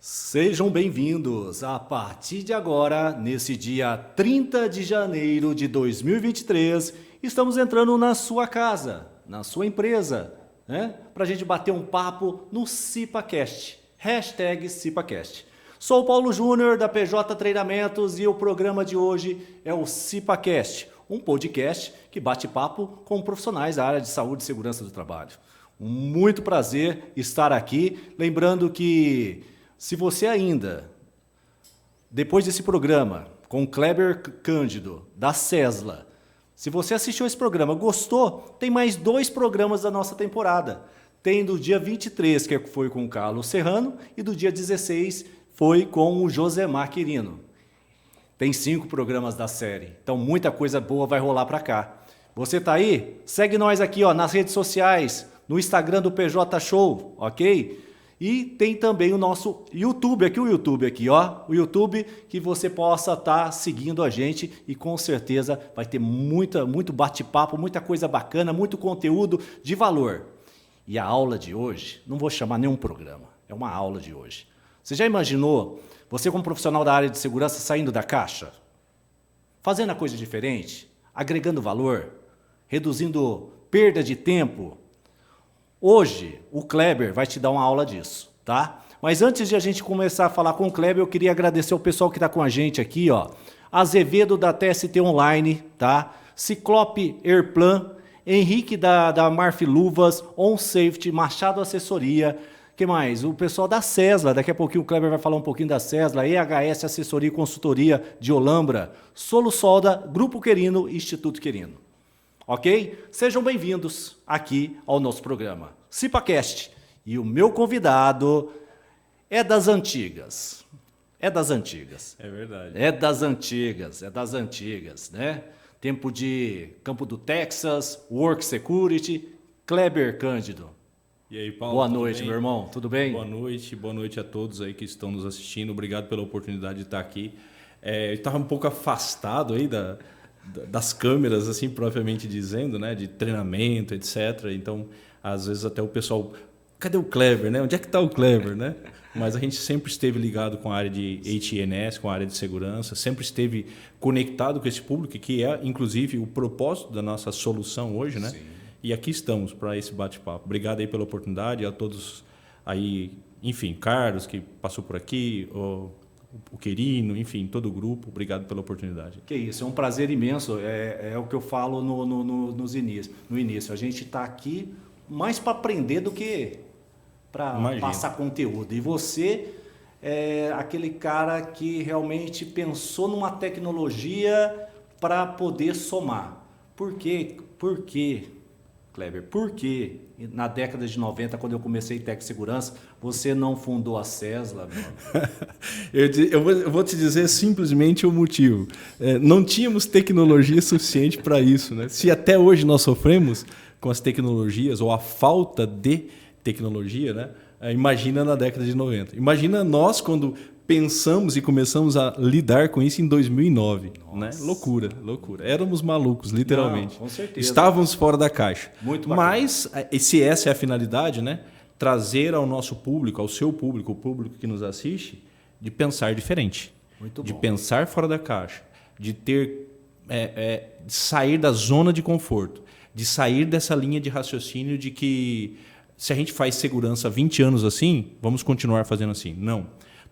Sejam bem-vindos. A partir de agora, nesse dia 30 de janeiro de 2023, estamos entrando na sua casa, na sua empresa, né? Para a gente bater um papo no CipaCast, #CipaCast. Sou o Paulo Júnior da PJ Treinamentos e o programa de hoje é o CipaCast, um podcast que bate papo com profissionais da área de saúde e segurança do trabalho. Muito prazer estar aqui, lembrando que se você ainda, depois desse programa, com o Kleber Cândido, da Sesla, se você assistiu esse programa, gostou, tem mais 2 programas da nossa temporada. Tem do dia 23, que foi com o Carlos Serrano, e do dia 16 foi com o Josemar Quirino. Tem 5 programas da série, então muita coisa boa vai rolar para cá. Você tá aí? Segue nós aqui nas redes sociais, no Instagram do PJ Show, ok? E tem também o nosso YouTube, o YouTube que você possa estar seguindo a gente e com certeza vai ter muito bate-papo, muita coisa bacana, muito conteúdo de valor. E a aula de hoje, não vou chamar nenhum programa, é uma aula de hoje. Você já imaginou você como profissional da área de segurança saindo da caixa? Fazendo a coisa diferente, agregando valor, reduzindo perda de tempo? Hoje, o Kleber vai te dar uma aula disso, tá? Mas antes de a gente começar a falar com o Kleber, eu queria agradecer o pessoal que está com a gente aqui, ó. Azevedo da TST Online, tá? Ciclope Airplan, Henrique da Marf Luvas, On Safety, Machado Assessoria, que mais? O pessoal da Sesla, daqui a pouquinho o Kleber vai falar um pouquinho da Sesla, EHS Assessoria e Consultoria de Olambra, Solo Solda, Grupo Querino e Instituto Querino. Ok? Sejam bem-vindos aqui ao nosso programa CipaCast. E o meu convidado é das antigas. É das antigas. É verdade. É das antigas, né? Tempo de Campo do Texas, Work Security, Kleber Cândido. E aí, Paulo? Boa noite, meu irmão. Tudo bem? Boa noite a todos aí que estão nos assistindo. Obrigado pela oportunidade de estar aqui. Eu estava um pouco afastado aí das câmeras, assim, propriamente dizendo, né, de treinamento, etc. Então, às vezes até o pessoal, cadê o Kleber, né? Onde é que está o Kleber, né? Mas a gente sempre esteve ligado com a área de HNS, com a área de segurança, sempre esteve conectado com esse público, que é, inclusive, o propósito da nossa solução hoje, né? Sim. E aqui estamos para esse bate-papo. Obrigado aí pela oportunidade, a todos aí, enfim, Carlos, que passou por aqui, o Querino, enfim, todo o grupo, obrigado pela oportunidade. Que isso, é um prazer imenso, é o que eu falo no início. A gente está aqui mais para aprender do que para passar conteúdo. E você é aquele cara que realmente pensou numa tecnologia para poder somar. Por quê? Kleber, por que na década de 90, quando eu comecei em Tec-Segurança, você não fundou a Sesla? Eu vou te dizer simplesmente o motivo. Não tínhamos tecnologia suficiente para isso, né? Se até hoje nós sofremos com as tecnologias ou a falta de tecnologia, né? Imagina na década de 90. Imagina nós quando pensamos e começamos a lidar com isso em 2009. Né? Loucura. Éramos malucos, literalmente. Não, com certeza. Estávamos fora da caixa. Muito bacana. Mas, se essa é a finalidade, né? Trazer ao nosso público, ao seu público, o público que nos assiste, de pensar diferente. Muito bom. De pensar fora da caixa. De ter de sair da zona de conforto. De sair dessa linha de raciocínio de que se a gente faz segurança há 20 anos assim, vamos continuar fazendo assim. Não.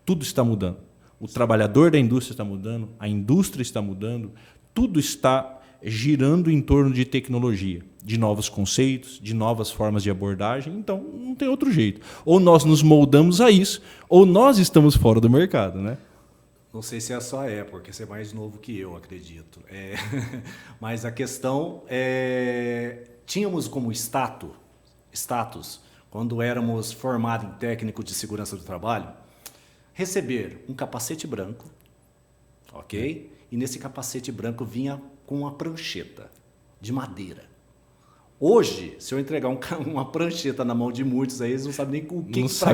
Tudo está mudando. O trabalhador da indústria está mudando, a indústria está mudando, tudo está girando em torno de tecnologia, de novos conceitos, de novas formas de abordagem. Então, não tem outro jeito. Ou nós nos moldamos a isso, ou nós estamos fora do mercado, né? Não sei se é só porque você é mais novo que eu, acredito. Mas a questão tínhamos como status, quando éramos formados em técnico de segurança do trabalho, receber um capacete branco, ok? E nesse capacete branco vinha com uma prancheta de madeira. Hoje, se eu entregar uma prancheta na mão de muitos, aí eles não sabem nem o que é isso,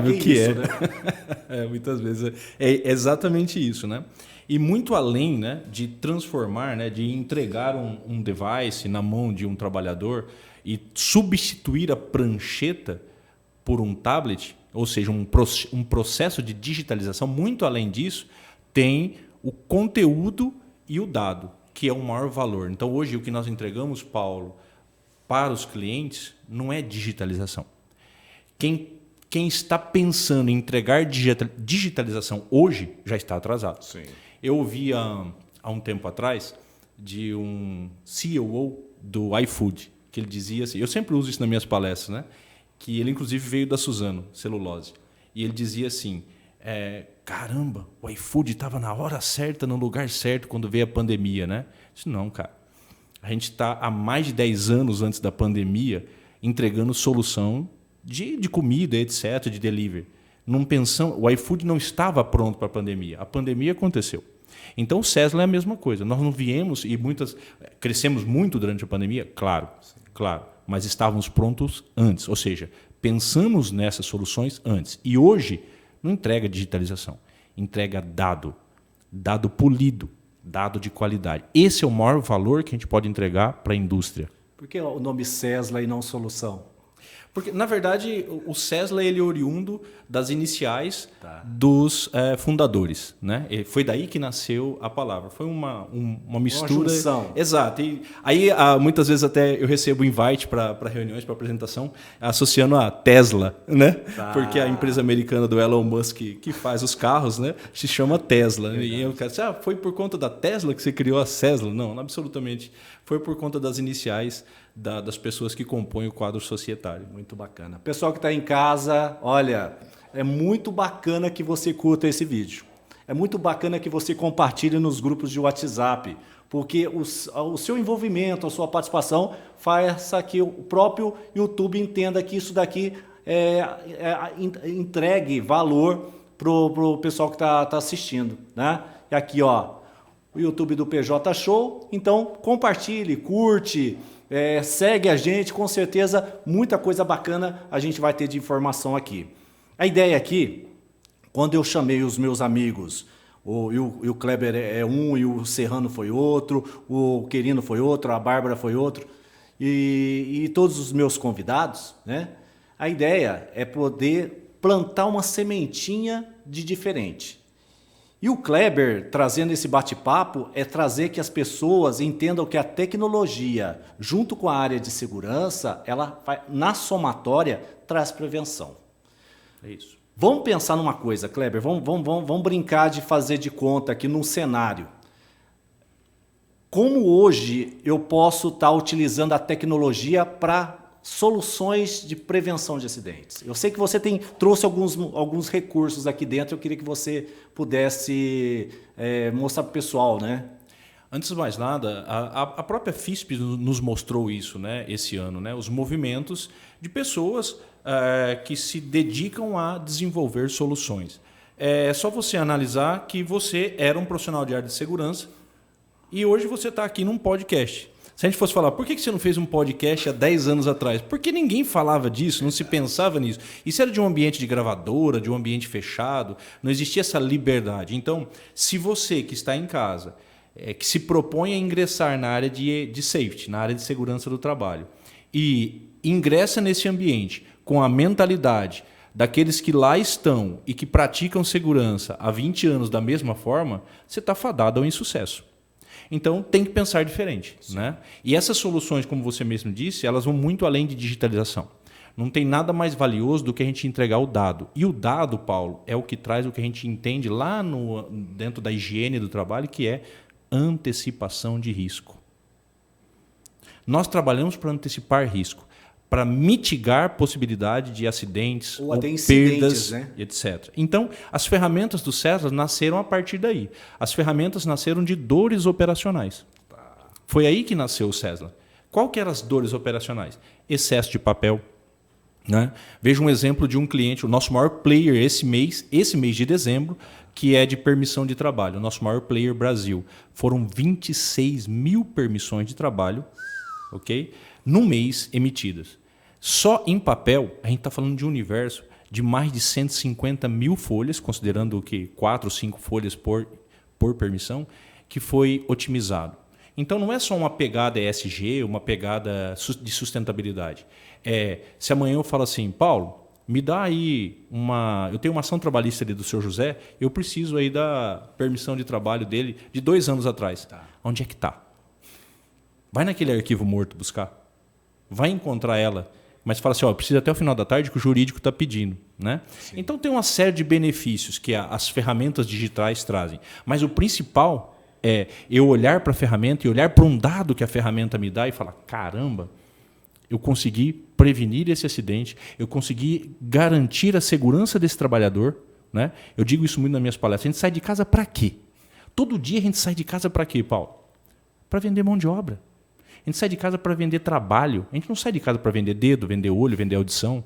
né? Muitas vezes é exatamente isso, né? E muito além, né, de transformar, né, de entregar um device na mão de um trabalhador e substituir a prancheta por um tablet, ou seja, um processo de digitalização, muito além disso, tem o conteúdo e o dado, que é o maior valor. Então, hoje, o que nós entregamos, Paulo, para os clientes, não é digitalização. Quem está pensando em entregar digitalização hoje, já está atrasado. Sim. Eu ouvi há um tempo atrás de um CEO do iFood, que ele dizia assim, eu sempre uso isso nas minhas palestras, né? Que ele inclusive veio da Suzano, celulose. E ele dizia assim, caramba, o iFood estava na hora certa, no lugar certo, quando veio a pandemia, né? Eu disse, não, cara. A gente está há mais de 10 anos antes da pandemia entregando solução de comida, etc., de delivery. O iFood não estava pronto para a pandemia. A pandemia aconteceu. Então, o Cesla é a mesma coisa. Nós não viemos e crescemos muito durante a pandemia? Claro, claro. Mas estávamos prontos antes. Ou seja, pensamos nessas soluções antes. E hoje, não entrega digitalização. Entrega dado polido, dado de qualidade. Esse é o maior valor que a gente pode entregar para a indústria. Por que o nome Cesla e não solução? Porque, na verdade, o Cesla ele é oriundo das iniciais dos fundadores. Né? Foi daí que nasceu a palavra. Foi uma mistura. Uma junção. Exato. E aí, muitas vezes, até eu recebo invite para reuniões, para apresentação, associando a Tesla. Né? Porque a empresa americana do Elon Musk, que faz os carros, né, se chama Tesla. E eu quero dizer, foi por conta da Tesla que você criou a Cesla? Não, absolutamente. Foi por conta das iniciais das pessoas que compõem o quadro societário. Muito bacana. Pessoal que está em casa, olha, é muito bacana que você curta esse vídeo. É muito bacana que você compartilhe nos grupos de WhatsApp, porque o seu envolvimento, a sua participação faz que o próprio YouTube entenda que isso daqui entregue valor para o pessoal que está assistindo. Né? E aqui, ó, o YouTube do PJ Show. Então, compartilhe, curte, segue a gente, com certeza muita coisa bacana a gente vai ter de informação aqui. A ideia aqui, quando eu chamei os meus amigos, o Kleber é um, e o Serrano foi outro, o Querino foi outro, a Bárbara foi outro, e todos os meus convidados, né? A ideia é poder plantar uma sementinha de diferente. E o Kleber, trazendo esse bate-papo, é trazer que as pessoas entendam que a tecnologia, junto com a área de segurança, ela na somatória traz prevenção. É isso. Vamos pensar numa coisa, Kleber, vamos brincar de fazer de conta aqui num cenário. Como hoje eu posso estar utilizando a tecnologia para soluções de prevenção de acidentes? Eu sei que você trouxe alguns recursos aqui dentro, eu queria que você pudesse mostrar para o pessoal, né? Antes de mais nada, a própria FISP nos mostrou isso, né, esse ano, né? Os movimentos de pessoas que se dedicam a desenvolver soluções. É só você analisar que você era um profissional de área de segurança e hoje você está aqui num podcast. Se a gente fosse falar, por que você não fez um podcast há 10 anos atrás? Porque ninguém falava disso, não se pensava nisso. Isso era de um ambiente de gravadora, de um ambiente fechado, não existia essa liberdade. Então, se você que está em casa, que se propõe a ingressar na área de safety, na área de segurança do trabalho, e ingressa nesse ambiente com a mentalidade daqueles que lá estão e que praticam segurança há 20 anos da mesma forma, você está fadado ao insucesso. Então, tem que pensar diferente. Né? E essas soluções, como você mesmo disse, elas vão muito além de digitalização. Não tem nada mais valioso do que a gente entregar o dado. E o dado, Paulo, é o que traz o que a gente entende lá dentro da higiene do trabalho, que é antecipação de risco. Nós trabalhamos para antecipar risco, para mitigar possibilidade de acidentes ou perdas, né? Etc. Então, as ferramentas do Cesla nasceram a partir daí. As ferramentas nasceram de dores operacionais. Foi aí que nasceu o Cesla. Qual que eram as dores operacionais? Excesso de papel. Né? Veja um exemplo de um cliente, o nosso maior player esse mês de dezembro, que é de permissão de trabalho. O nosso maior player Brasil. Foram 26 mil permissões de trabalho, ok? No mês emitidas. Só em papel, a gente está falando de um universo de mais de 150 mil folhas, considerando que 4 ou 5 folhas por permissão, que foi otimizado. Então, não é só uma pegada ESG, uma pegada de sustentabilidade. Se amanhã eu falo assim, Paulo, me dá aí eu tenho uma ação trabalhista ali do seu José, eu preciso aí da permissão de trabalho dele de 2 anos atrás. Tá. Onde é que está? Vai naquele arquivo morto buscar. Vai encontrar ela. Mas fala assim, precisa até o final da tarde que o jurídico está pedindo. Né? Então tem uma série de benefícios que as ferramentas digitais trazem. Mas o principal é eu olhar para a ferramenta e olhar para um dado que a ferramenta me dá e falar, caramba, eu consegui prevenir esse acidente, eu consegui garantir a segurança desse trabalhador. Né? Eu digo isso muito nas minhas palestras. A gente sai de casa para quê? Todo dia a gente sai de casa para quê, Paulo? Para vender mão de obra. A gente sai de casa para vender trabalho. A gente não sai de casa para vender dedo, vender olho, vender audição.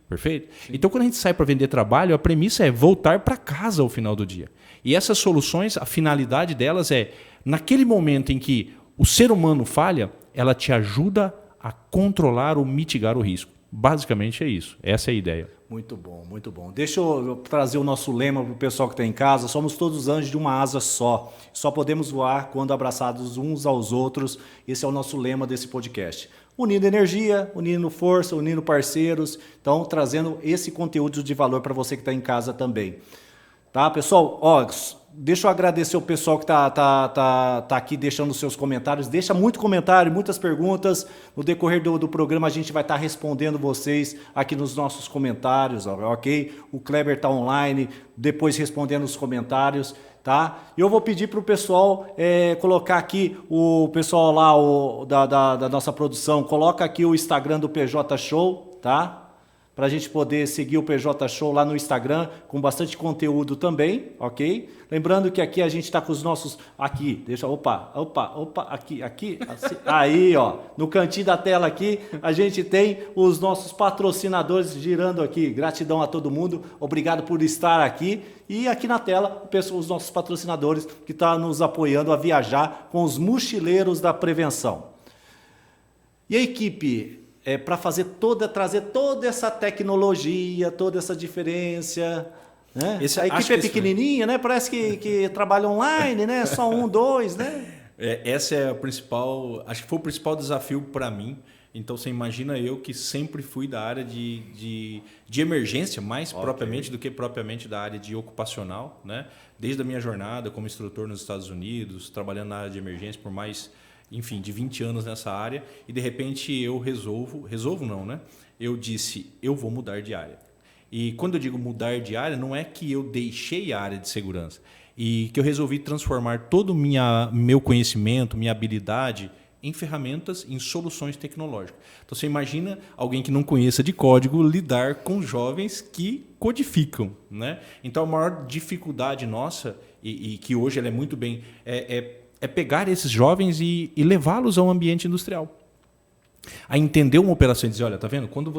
Perfeito? Sim. Então, quando a gente sai para vender trabalho, a premissa é voltar para casa ao final do dia. E essas soluções, a finalidade delas é, naquele momento em que o ser humano falha, ela te ajuda a controlar ou mitigar o risco. Basicamente é isso. Essa é a ideia. Muito bom, muito bom. Deixa eu trazer o nosso lema para o pessoal que está em casa. Somos todos anjos de uma asa só. Só podemos voar quando abraçados uns aos outros. Esse é o nosso lema desse podcast. Unindo energia, unindo força, unindo parceiros. Então, trazendo esse conteúdo de valor para você que está em casa também. Tá, pessoal? Deixa eu agradecer o pessoal que tá aqui deixando seus comentários. Deixa muito comentário, muitas perguntas. No decorrer do programa a gente vai estar respondendo vocês aqui nos nossos comentários, ok? O Kleber está online, depois respondendo os comentários, tá? E eu vou pedir para o pessoal colocar aqui, o pessoal lá da nossa produção, coloca aqui o Instagram do PJ Show, tá? Para a gente poder seguir o PJ Show lá no Instagram, com bastante conteúdo também, ok? Lembrando que aqui a gente está com os nossos... Aqui, aqui, assim, aí, no cantinho da tela aqui, a gente tem os nossos patrocinadores girando aqui. Gratidão a todo mundo, obrigado por estar aqui. E aqui na tela, os nossos patrocinadores que estão nos apoiando a viajar com os mochileiros da prevenção. E a equipe... para trazer toda essa tecnologia, toda essa diferença, né? A equipe é pequenininha, né? Parece que trabalha online, né? Só 1, 2, né? Essa é a principal, acho que foi o principal desafio para mim. Então você imagina eu que sempre fui da área de emergência, mais propriamente do que propriamente da área de ocupacional, né? Desde a minha jornada como instrutor nos Estados Unidos, trabalhando na área de emergência por mais... enfim, de 20 anos nessa área, e de repente eu resolvo não, né? Eu disse, eu vou mudar de área. E quando eu digo mudar de área, não é que eu deixei a área de segurança, e que eu resolvi transformar todo o meu conhecimento, minha habilidade em ferramentas, em soluções tecnológicas. Então você imagina alguém que não conheça de código lidar com jovens que codificam, né? Então a maior dificuldade nossa, e que hoje ela é muito bem... é pegar esses jovens e levá-los a um ambiente industrial. A entender uma operação e dizer, olha, tá vendo? Quando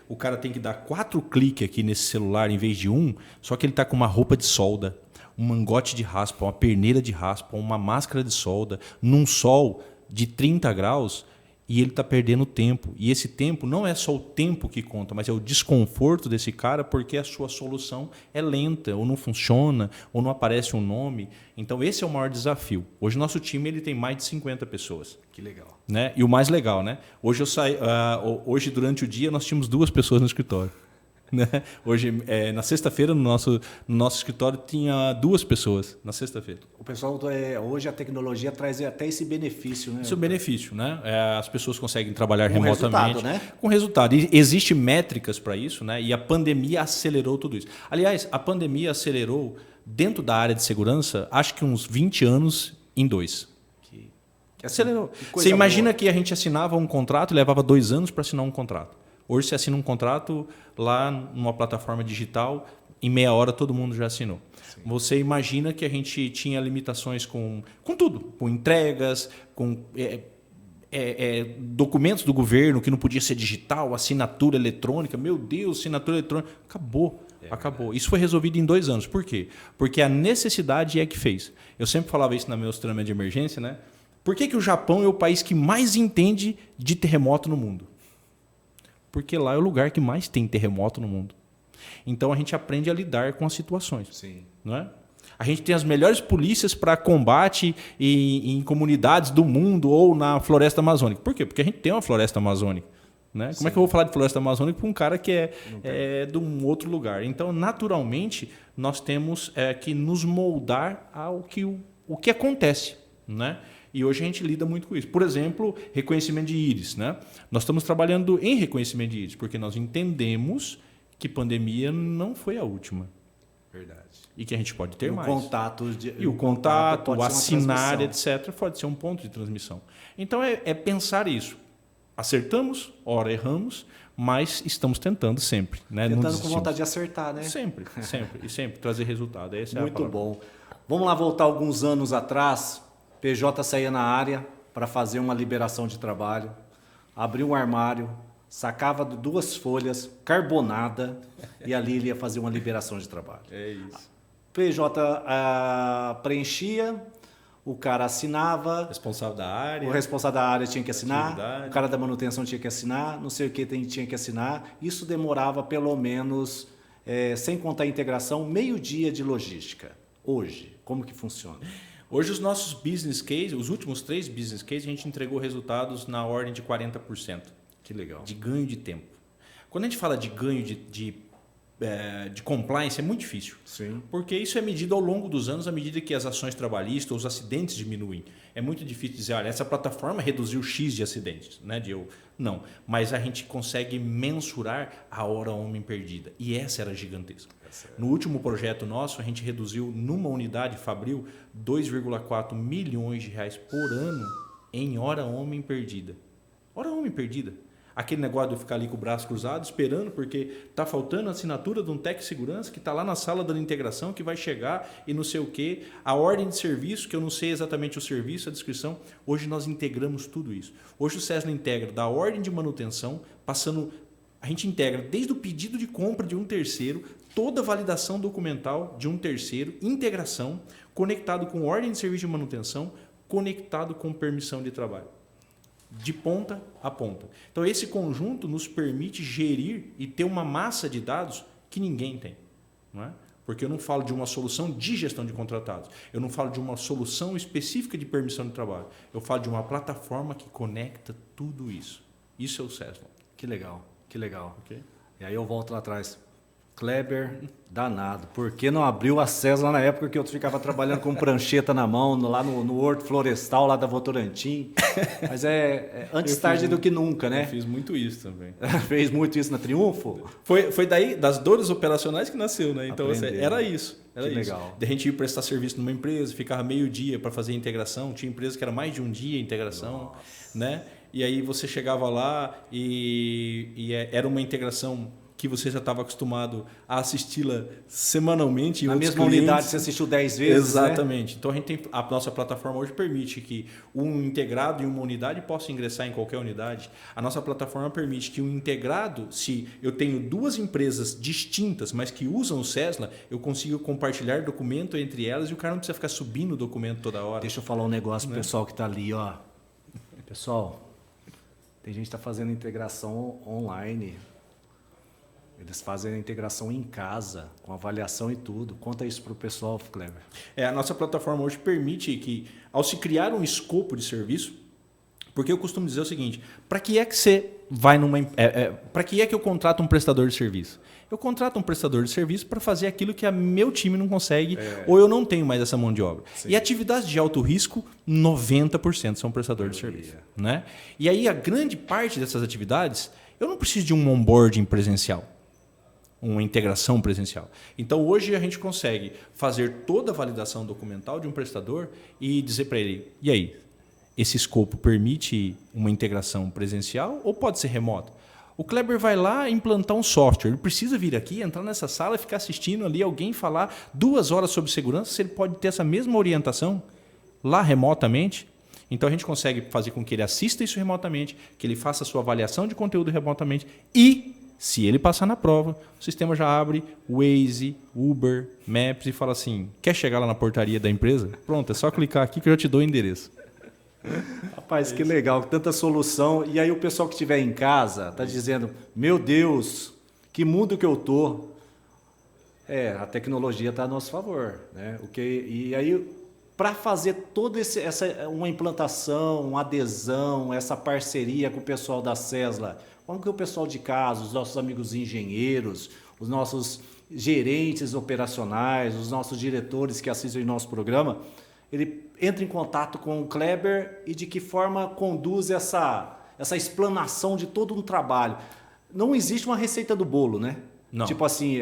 o cara tem que dar 4 cliques aqui nesse celular em vez de 1, só que ele está com uma roupa de solda, um mangote de raspa, uma perneira de raspa, uma máscara de solda, num sol de 30 graus, e ele está perdendo tempo. E esse tempo não é só o tempo que conta, mas é o desconforto desse cara porque a sua solução é lenta, ou não funciona, ou não aparece um nome. Então, esse é o maior desafio. Hoje, nosso time ele tem mais de 50 pessoas. Que legal. Né? E o mais legal, né? Hoje, durante o dia, nós tínhamos 2 pessoas no escritório. Né? Hoje, na sexta-feira, no nosso escritório, tinha 2 pessoas na sexta-feira. O pessoal, hoje a tecnologia traz até esse benefício, né? Esse é o benefício, né? As pessoas conseguem trabalhar com remotamente. Resultado, né? Com resultado. E existem métricas para isso, né? E a pandemia acelerou tudo isso. Aliás, a pandemia acelerou, dentro da área de segurança, acho que uns 20 anos em 2. Que acelerou. Você imagina que a gente assinava um contrato e levava 2 anos para assinar um contrato. Hoje você assina um contrato lá numa plataforma digital, em meia hora todo mundo já assinou. Sim. Você imagina que a gente tinha limitações com tudo, com entregas, com documentos do governo que não podia ser digital, assinatura eletrônica. Meu Deus, assinatura eletrônica. Acabou. Acabou. Isso foi resolvido em 2 anos. Por quê? Porque a necessidade é que fez. Eu sempre falava isso nos meus treinamentos de emergência, né? Por que o Japão é o país que mais entende de terremoto no mundo? Porque lá é o lugar que mais tem terremoto no mundo. Então a gente aprende a lidar com as situações. Sim. Não é? A gente tem as melhores polícias para combate em comunidades do mundo ou na floresta amazônica. Por quê? Porque a gente tem uma floresta amazônica. Né? Como é que eu vou falar de floresta amazônica para um cara que é de um outro lugar? Então, naturalmente, nós temos que nos moldar ao que o que acontece. Né? E hoje a gente lida muito com isso. Por exemplo, reconhecimento de íris. Né? Nós estamos trabalhando em reconhecimento de íris, porque nós entendemos que pandemia não foi a última. Verdade. E que a gente pode ter mais. E o contato, o assinar, etc., pode ser um ponto de transmissão. Então, é pensar isso. Acertamos, ora erramos, mas estamos tentando sempre. Né? Tentando com vontade de acertar, né? Sempre, sempre. E sempre trazer resultado. Essa Muito bom. Vamos lá voltar alguns anos atrás. PJ saía na área para fazer uma liberação de trabalho, abria um armário, sacava 2 folhas, carbonada, e ali ele ia fazer uma liberação de trabalho. É isso. PJ preenchia, o cara assinava. Responsável da área. O responsável da área tinha que assinar, atividade. o cara da manutenção tinha que assinar, não sei o que tinha que assinar. Isso demorava pelo menos, sem contar a integração, meio dia de logística. Hoje, como que funciona? Hoje os nossos business cases, os últimos 3 business cases, a gente entregou resultados na ordem de 40%. Que legal. De ganho de tempo. Quando a gente fala de ganho de compliance, é muito difícil. Sim. Porque isso é medido ao longo dos anos, à medida que as ações trabalhistas, os acidentes diminuem. É muito difícil dizer, olha, essa plataforma reduziu X de acidentes. Né? Não, mas a gente consegue mensurar a hora homem perdida. E essa era gigantesca. No último projeto nosso, a gente reduziu numa unidade Fabril 2,4 milhões de reais por ano em hora homem perdida. Hora homem perdida. Aquele negócio de eu ficar ali com o braço cruzado, esperando, porque está faltando a assinatura de um técnico de segurança que está lá na sala da integração, que vai chegar e não sei o quê. A ordem de serviço, que eu não sei exatamente o serviço, a descrição. Hoje nós integramos tudo isso. Hoje o Cesla integra da ordem de manutenção, passando... A gente integra desde o pedido de compra de um terceiro, toda a validação documental de um terceiro, integração, conectado com ordem de serviço de manutenção, conectado com permissão de trabalho. De ponta a ponta. Então, esse conjunto nos permite gerir e ter uma massa de dados que ninguém tem. Não é? Porque eu não falo de uma solução de gestão de contratados. Eu não falo de uma solução específica de permissão de trabalho. Eu falo de uma plataforma que conecta tudo isso. Isso é o Cesla. Que legal, que legal. Okay? E aí eu volto lá atrás. Kleber, danado. Por que não abriu a Cesla na época que eu ficava trabalhando com prancheta na mão, lá no Horto Florestal, lá da Votorantim? Mas antes tarde do que nunca, né? Eu fiz muito isso também. Fez muito isso na Triunfo? Foi daí, das dores operacionais que nasceu, né? Então, era isso. Era que isso. Legal. De a gente ir prestar serviço numa empresa, ficava meio dia para fazer a integração. Tinha empresa que era mais de um dia a integração, né? E aí você chegava lá e era uma integração que você já estava acostumado a assisti-la semanalmente. Na mesma unidade você assistiu 10 vezes, exatamente. Né? Então, a nossa plataforma hoje permite que um integrado em uma unidade possa ingressar em qualquer unidade. A nossa plataforma permite que um integrado, se eu tenho 2 empresas distintas, mas que usam o Cesla, eu consigo compartilhar documento entre elas e o cara não precisa ficar subindo o documento toda hora. Deixa eu falar um negócio pro pessoal que está ali, ó. Pessoal, tem gente que está fazendo integração online. Eles fazem a integração em casa, com avaliação e tudo. Conta isso para o pessoal, Kleber. A nossa plataforma hoje permite que, ao se criar um escopo de serviço, porque eu costumo dizer o seguinte, para que é que você vai para que é que eu contrato um prestador de serviço? Eu contrato um prestador de serviço para fazer aquilo que meu time não consegue, ou eu não tenho mais essa mão de obra. Sim. E atividades de alto risco, 90% são prestador de serviço. Né? E aí a grande parte dessas atividades, eu não preciso de um onboarding presencial. Uma integração presencial. Então, hoje a gente consegue fazer toda a validação documental de um prestador e dizer para ele, e aí, esse escopo permite uma integração presencial ou pode ser remoto? O Kleber vai lá implantar um software, ele precisa vir aqui, entrar nessa sala e ficar assistindo ali alguém falar 2 horas sobre segurança, se ele pode ter essa mesma orientação lá remotamente. Então, a gente consegue fazer com que ele assista isso remotamente, que ele faça a sua avaliação de conteúdo remotamente e... Se ele passar na prova, o sistema já abre Waze, Uber, Maps e fala assim, quer chegar lá na portaria da empresa? Pronto, é só clicar aqui que eu já te dou o endereço. Rapaz, que legal, tanta solução. E aí o pessoal que estiver em casa está dizendo, meu Deus, que mundo que eu tô. A tecnologia está a nosso favor. Né? E aí para fazer toda uma implantação, uma adesão, essa parceria com o pessoal da Sesla? Como que o pessoal de casa, os nossos amigos engenheiros, os nossos gerentes operacionais, os nossos diretores que assistem o nosso programa, ele entra em contato com o Kleber e de que forma conduz essa explanação de todo um trabalho? Não existe uma receita do bolo, né? Não. Tipo assim,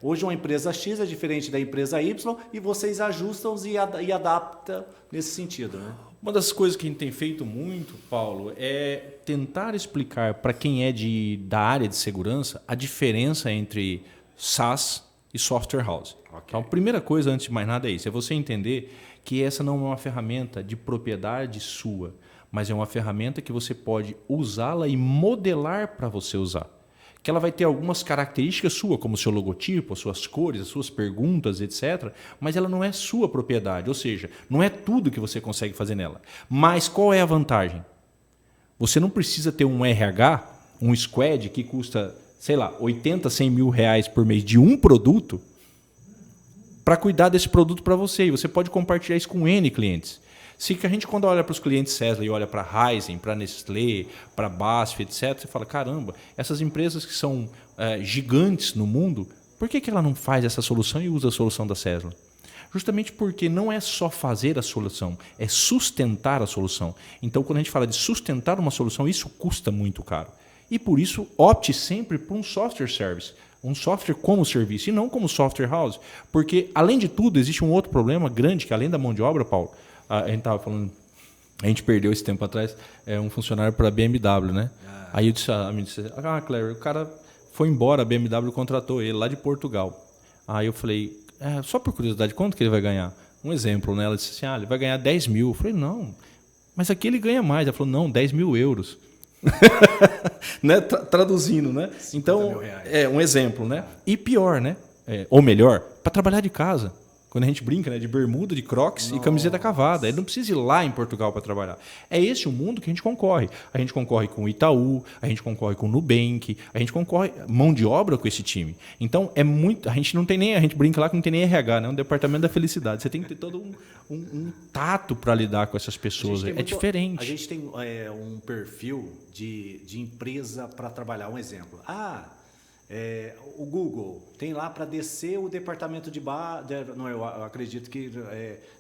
hoje uma empresa X é diferente da empresa Y e vocês ajustam e adaptam nesse sentido, né? Uma das coisas que a gente tem feito muito, Paulo, é tentar explicar para quem é da área de segurança a diferença entre SaaS e Software House. Okay. Então, a primeira coisa, antes de mais nada, é isso. É você entender que essa não é uma ferramenta de propriedade sua, mas é uma ferramenta que você pode usá-la e modelar para você usar. Que ela vai ter algumas características suas, como o seu logotipo, as suas cores, as suas perguntas, etc. Mas ela não é sua propriedade, ou seja, não é tudo que você consegue fazer nela. Mas qual é a vantagem? Você não precisa ter um RH, um squad que custa, sei lá, 80, 100 mil reais por mês de um produto para cuidar desse produto para você. E você pode compartilhar isso com N clientes. Se a gente, quando olha para os clientes Sesla e olha para a Ryzen, para a Nestlé, para a BASF, etc., você fala, caramba, essas empresas que são gigantes no mundo, por que ela não faz essa solução e usa a solução da Sesla? Justamente porque não é só fazer a solução, é sustentar a solução. Então, quando a gente fala de sustentar uma solução, isso custa muito caro. E por isso, opte sempre por um software service, um software como serviço e não como software house. Porque, além de tudo, existe um outro problema grande, que além da mão de obra, Paulo, a gente estava falando, a gente perdeu esse tempo atrás um funcionário para a BMW, né? Aí eu disse, a mim disse, Claire, o cara foi embora, a BMW contratou ele lá de Portugal. Aí eu falei, só por curiosidade, quanto que ele vai ganhar? Um exemplo, né? Ela disse assim, ele vai ganhar 10 mil. Eu falei, não, mas aqui ele ganha mais. Ela falou, não, 10 mil euros. Né? Traduzindo, né? Então, um exemplo, né? E pior, né? Ou melhor, para trabalhar de casa. Quando a gente brinca, né, de bermuda, de crocs e camiseta cavada. Ele não precisa ir lá em Portugal para trabalhar. É esse o mundo que a gente concorre. A gente concorre com o Itaú, a gente concorre com o Nubank, a gente concorre mão de obra com esse time. Então, é muito. A gente não tem nem. A gente brinca lá que não tem nem RH, né? Um departamento da felicidade. Você tem que ter todo um tato para lidar com essas pessoas. Diferente. A gente tem um perfil de empresa para trabalhar. Um exemplo. O Google tem lá para descer o departamento de bar, eu acredito que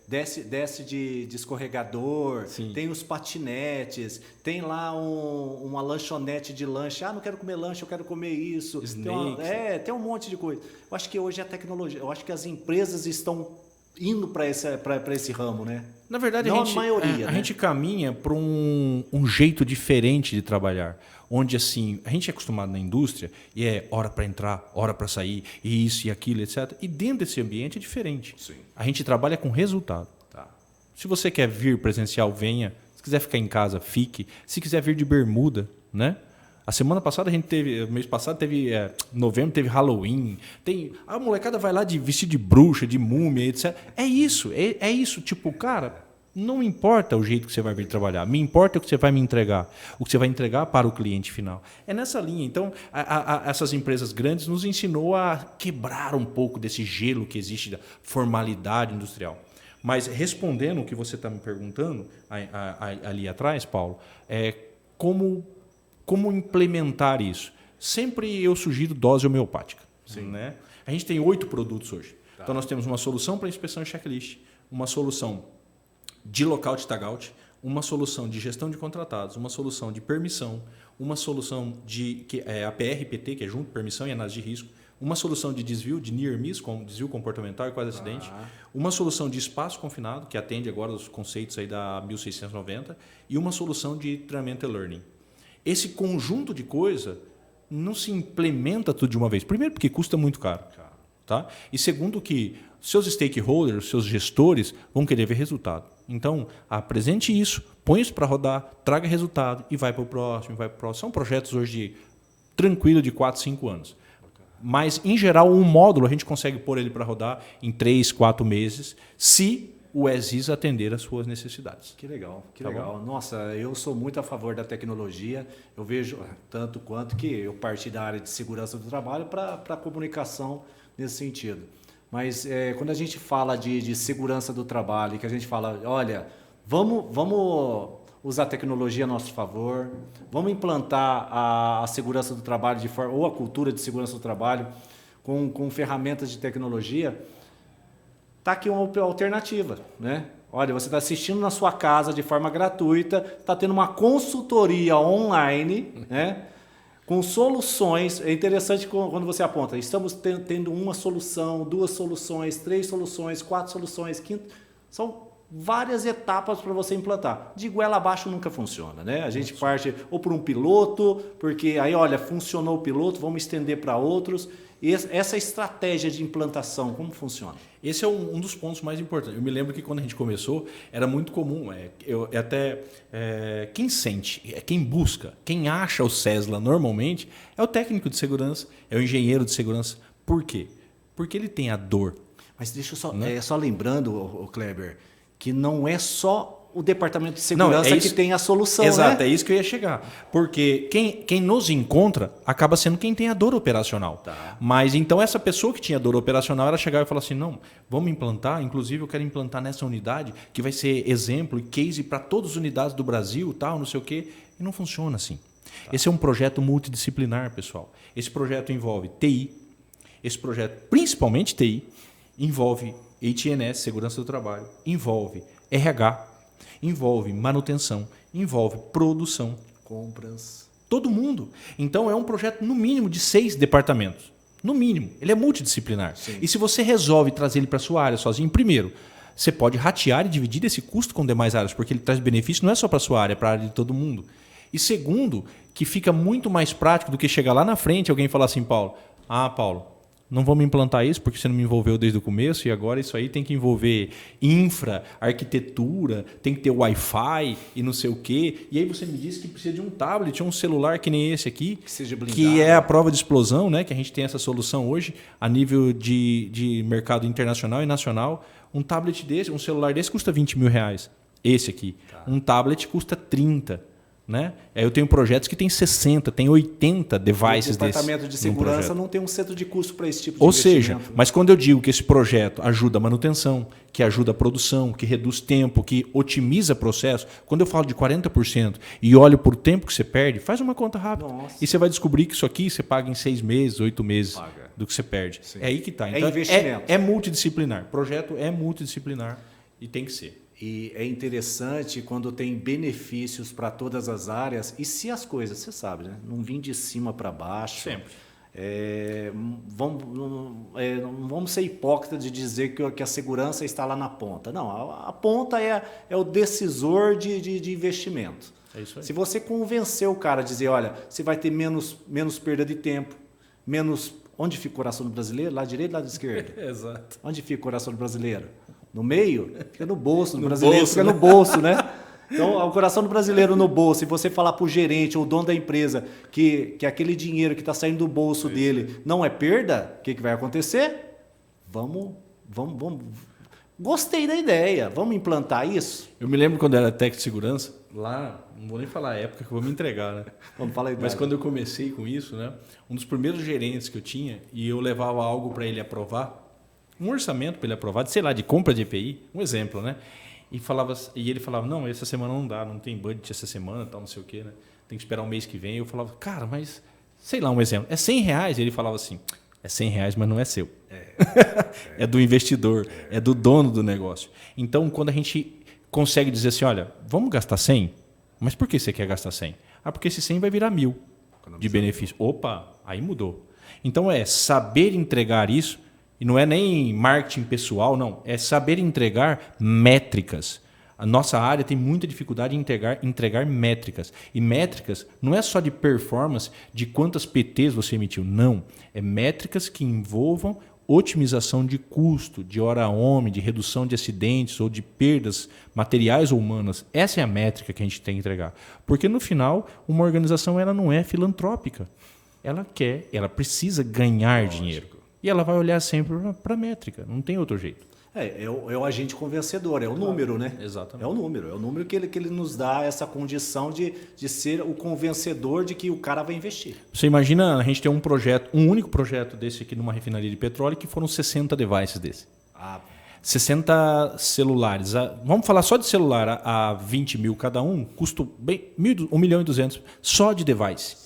desce de escorregador. Sim. Tem os patinetes, tem lá uma lanchonete de lanche. Não quero comer lanche, eu quero comer isso. Tem um monte de coisa. Eu acho que hoje a tecnologia, eu acho que as empresas estão indo para esse ramo, né? Na verdade, a gente caminha para um jeito diferente de trabalhar. Onde assim, a gente é acostumado na indústria e hora para entrar, hora para sair, e isso e aquilo, etc. E dentro desse ambiente é diferente. Sim. A gente trabalha com resultado. Tá. Se você quer vir presencial, venha. Se quiser ficar em casa, fique. Se quiser vir de bermuda, né? A semana passada mês passado novembro teve Halloween. A molecada vai lá de vestido de bruxa, de múmia, etc. É isso, tipo, cara, não importa o jeito que você vai vir trabalhar, me importa o que você vai me entregar, o que você vai entregar para o cliente final. É nessa linha. Então, essas empresas grandes nos ensinou a quebrar um pouco desse gelo que existe da formalidade industrial. Mas respondendo o que você está me perguntando ali atrás, Paulo, como implementar isso? Sempre eu sugiro dose homeopática. Né? A gente tem 8 produtos hoje. Tá. Então, nós temos uma solução para inspeção e checklist, uma solução de lockout e tagout, uma solução de gestão de contratados, uma solução de permissão, uma solução que é a PRPT, que é junto, permissão e análise de risco, uma solução de desvio, de near miss, como desvio comportamental e quase acidente, uma solução de espaço confinado, que atende agora os conceitos aí da 1690, e uma solução de treinamento e learning. Esse conjunto de coisa não se implementa tudo de uma vez. Primeiro, porque custa muito caro. Tá? E segundo, que seus stakeholders, seus gestores vão querer ver resultado. Então, apresente isso, põe isso para rodar, traga resultado e vai para o próximo, São projetos hoje tranquilo de 4, 5 anos. Mas, em geral, um módulo a gente consegue pôr ele para rodar em 3, 4 meses, se o ESIS atender às suas necessidades. Que legal, que legal. Bom? Nossa, eu sou muito a favor da tecnologia. Eu vejo tanto quanto que eu parti da área de segurança do trabalho para a comunicação nesse sentido. Mas quando a gente fala de segurança do trabalho, que a gente fala, olha, vamos usar a tecnologia a nosso favor, vamos implantar a segurança do trabalho ou a cultura de segurança do trabalho com ferramentas de tecnologia, está aqui uma alternativa, né? Olha, você está assistindo na sua casa de forma gratuita, está tendo uma consultoria online, né? Com soluções. É interessante quando você aponta, estamos tendo uma solução, 2 soluções, 3 soluções, 4 soluções, 5. São várias etapas para você implantar. De goela abaixo nunca funciona, né? A gente parte ou por um piloto, porque aí, olha, funcionou o piloto, vamos estender para outros. E essa estratégia de implantação, como funciona? Esse é um dos pontos mais importantes. Eu me lembro que quando a gente começou, era muito comum. Quem sente, quem busca, quem acha o Cesla normalmente é o técnico de segurança, é o engenheiro de segurança. Por quê? Porque ele tem a dor. Mas deixa eu só lembrando, o Kleber, que não é só o departamento de segurança que tem a solução, exato, né? É isso que eu ia chegar. Porque quem nos encontra acaba sendo quem tem a dor operacional. Tá. Mas então essa pessoa que tinha dor operacional, ela chegava e falava assim, não, vamos implantar, inclusive eu quero implantar nessa unidade, que vai ser exemplo e case para todas as unidades do Brasil, tal, não sei o quê. E não funciona assim. Tá. Esse é um projeto multidisciplinar, pessoal. Esse projeto envolve TI, esse projeto, principalmente TI, envolve HNS, segurança do trabalho, envolve RH, envolve manutenção, envolve produção, compras, todo mundo. Então é um projeto no mínimo de 6 departamentos. No mínimo, ele é multidisciplinar. Sim. E se você resolve trazer ele para a sua área sozinho, primeiro, você pode ratear e dividir esse custo com demais áreas, porque ele traz benefício não é só para a sua área, é para a área de todo mundo. E segundo, que fica muito mais prático do que chegar lá na frente e alguém falar assim, Paulo, não vamos implantar isso porque você não me envolveu desde o começo e agora isso aí tem que envolver infra, arquitetura, tem que ter Wi-Fi e não sei o quê. E aí você me disse que precisa de um tablet ou um celular que nem esse aqui, que seja blindado, que é a prova de explosão, né? Que a gente tem essa solução hoje a nível de mercado internacional e nacional. Um tablet desse, um celular desse custa R$20 mil. Esse aqui. Tá. Um tablet custa 30. Né? Eu tenho projetos que tem 60, tem 80 devices desses. O departamento de segurança não tem um centro de custo para esse tipo de investimento. Ou seja, mas quando eu digo que esse projeto ajuda a manutenção, que ajuda a produção, que reduz tempo, que otimiza processo, quando eu falo de 40% e olho por tempo que você perde, faz uma conta rápida. Nossa. E você vai descobrir que isso aqui você paga em 6 meses, 8 meses do que você perde. Sim. É aí que está. Então, investimento. É multidisciplinar. Projeto é multidisciplinar e tem que ser. E é interessante quando tem benefícios para todas as áreas. E se as coisas, você sabe, né? Não vim de cima para baixo. Sempre. Não vamos ser hipócritas de dizer que a segurança está lá na ponta. Não, a ponta é o decisor de investimento. É isso aí. Se você convencer o cara a dizer, olha, você vai ter menos perda de tempo, menos... Onde fica o coração do brasileiro? Lado direito, lado esquerdo? Exato. Onde fica o coração do brasileiro? No meio? Fica no bolso do brasileiro, fica no bolso, né? Então, o coração do brasileiro no bolso, e você falar para o gerente ou o dono da empresa que aquele dinheiro que está saindo do bolso dele não é perda, o que vai acontecer? Vamos. Gostei da ideia, vamos implantar isso? Eu me lembro quando era técnico de segurança, lá, não vou nem falar a época que eu vou me entregar, né? Vamos falar Mas quando eu comecei com isso, né? Um dos primeiros gerentes que eu tinha, e eu levava algo para ele aprovar, um orçamento para ele aprovar, sei lá, de compra de EPI, um exemplo, né? E ele falava, não, essa semana não dá, não tem budget essa semana, tal, não sei o quê, né? Tem que esperar um mês que vem. Eu falava, cara, mas, sei lá, um exemplo, é R$100? E ele falava assim, é R$100, mas não é seu. É do investidor, é do dono do negócio. Então, quando a gente consegue dizer assim, olha, vamos gastar 100? Mas por que você quer gastar 100? Porque esse 100 vai virar 1.000 de benefício. Opa, aí mudou. Então, é saber entregar isso. E não é nem marketing pessoal, não. É saber entregar métricas. A nossa área tem muita dificuldade em entregar métricas. E métricas não é só de performance, de quantas PTs você emitiu. Não. É métricas que envolvam otimização de custo, de hora-homem, de redução de acidentes ou de perdas materiais ou humanas. Essa é a métrica que a gente tem que entregar. Porque, no final, uma organização ela não é filantrópica. Ela precisa ganhar dinheiro. E ela vai olhar sempre para a métrica, não tem outro jeito. É o agente convencedor, é o número, né? Exatamente. É o número que ele nos dá essa condição de ser o convencedor de que o cara vai investir. Você imagina a gente ter um projeto, um único projeto desse aqui numa refinaria de petróleo, que foram 60 devices desse. 60 celulares. Vamos falar só de celular a 20 mil cada um, custa bem 1 milhão e 200 só de device.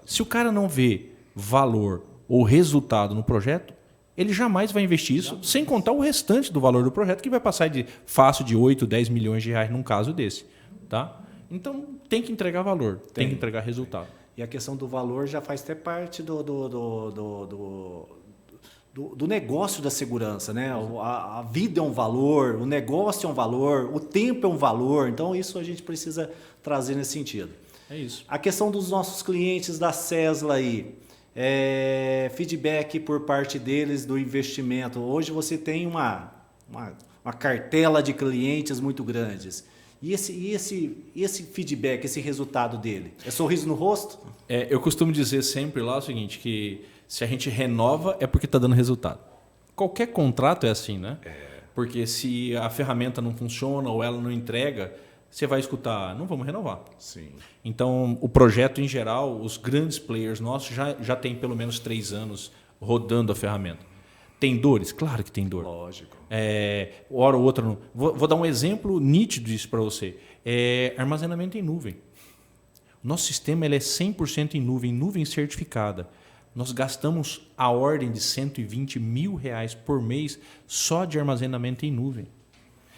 Se o cara não vê valor ou resultado no projeto, ele jamais vai investir isso, sem contar o restante do valor do projeto, que vai passar de fácil de 8, 10 milhões de reais num caso desse. Tá? Então, tem que entregar valor, tem que entregar resultado. E a questão do valor já faz até parte do negócio da segurança, né? A vida é um valor, o negócio é um valor, o tempo é um valor. Então, isso a gente precisa trazer nesse sentido. É isso. A questão dos nossos clientes da Sesla aí, feedback por parte deles do investimento. Hoje você tem uma cartela de clientes muito grandes. E esse feedback, esse resultado dele? É sorriso no rosto? Eu costumo dizer sempre lá o seguinte, que se a gente renova é porque está dando resultado. Qualquer contrato é assim, né? Porque se a ferramenta não funciona ou ela não entrega, você vai escutar, não vamos renovar. Sim. Então, o projeto em geral, os grandes players nossos já tem pelo menos 3 anos rodando a ferramenta. Tem dores? Claro que tem dor. Lógico. Hora ou outra. Vou dar um exemplo nítido disso para você. Armazenamento em nuvem. O nosso sistema ele é 100% em nuvem certificada. Nós gastamos a ordem de 120 mil reais por mês só de armazenamento em nuvem.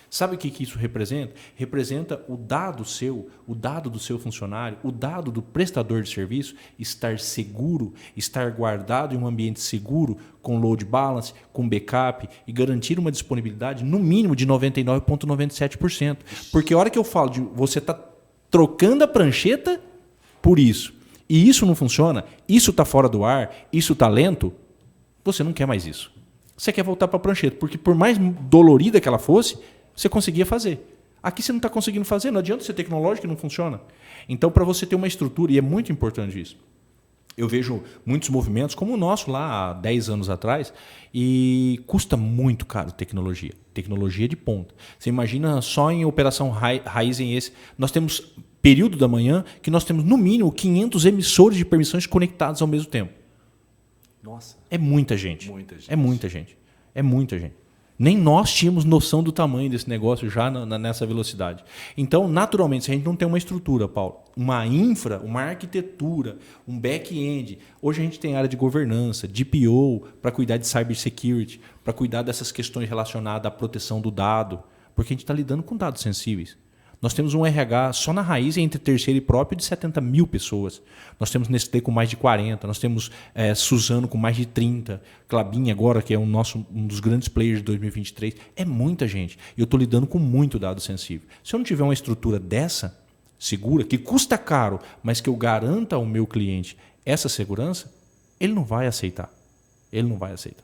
Sabe o que isso representa? Representa o dado seu, o dado do seu funcionário, o dado do prestador de serviço estar seguro, estar guardado em um ambiente seguro, com load balance, com backup e garantir uma disponibilidade no mínimo de 99,97%. Porque a hora que eu falo de você está trocando a prancheta por isso, e isso não funciona, isso está fora do ar, isso está lento, você não quer mais isso. Você quer voltar para a prancheta, porque por mais dolorida que ela fosse, você conseguia fazer. Aqui você não está conseguindo fazer, não adianta ser tecnológico que não funciona. Então, para você ter uma estrutura, e é muito importante isso, eu vejo muitos movimentos, como o nosso lá há 10 anos atrás, e custa muito caro tecnologia. Tecnologia de ponta. Você imagina só em operação Raizen esse, nós temos período da manhã que nós temos no mínimo 500 emissores de permissões conectados ao mesmo tempo. Nossa. É muita gente. Muita gente. É muita gente. É muita gente. Nem nós tínhamos noção do tamanho desse negócio já nessa velocidade. Então, naturalmente, se a gente não tem uma estrutura, Paulo, uma infra, uma arquitetura, um back-end, hoje a gente tem área de governança, DPO, para cuidar de cybersecurity, para cuidar dessas questões relacionadas à proteção do dado, porque a gente está lidando com dados sensíveis. Nós temos um RH só na raiz entre terceiro e próprio de 70 mil pessoas. Nós temos Nestlé com mais de 40, nós temos Suzano com mais de 30, Klabin agora, que é um dos grandes players de 2023. É muita gente. E eu estou lidando com muito dado sensível. Se eu não tiver uma estrutura dessa, segura, que custa caro, mas que eu garanta ao meu cliente essa segurança, ele não vai aceitar. Ele não vai aceitar.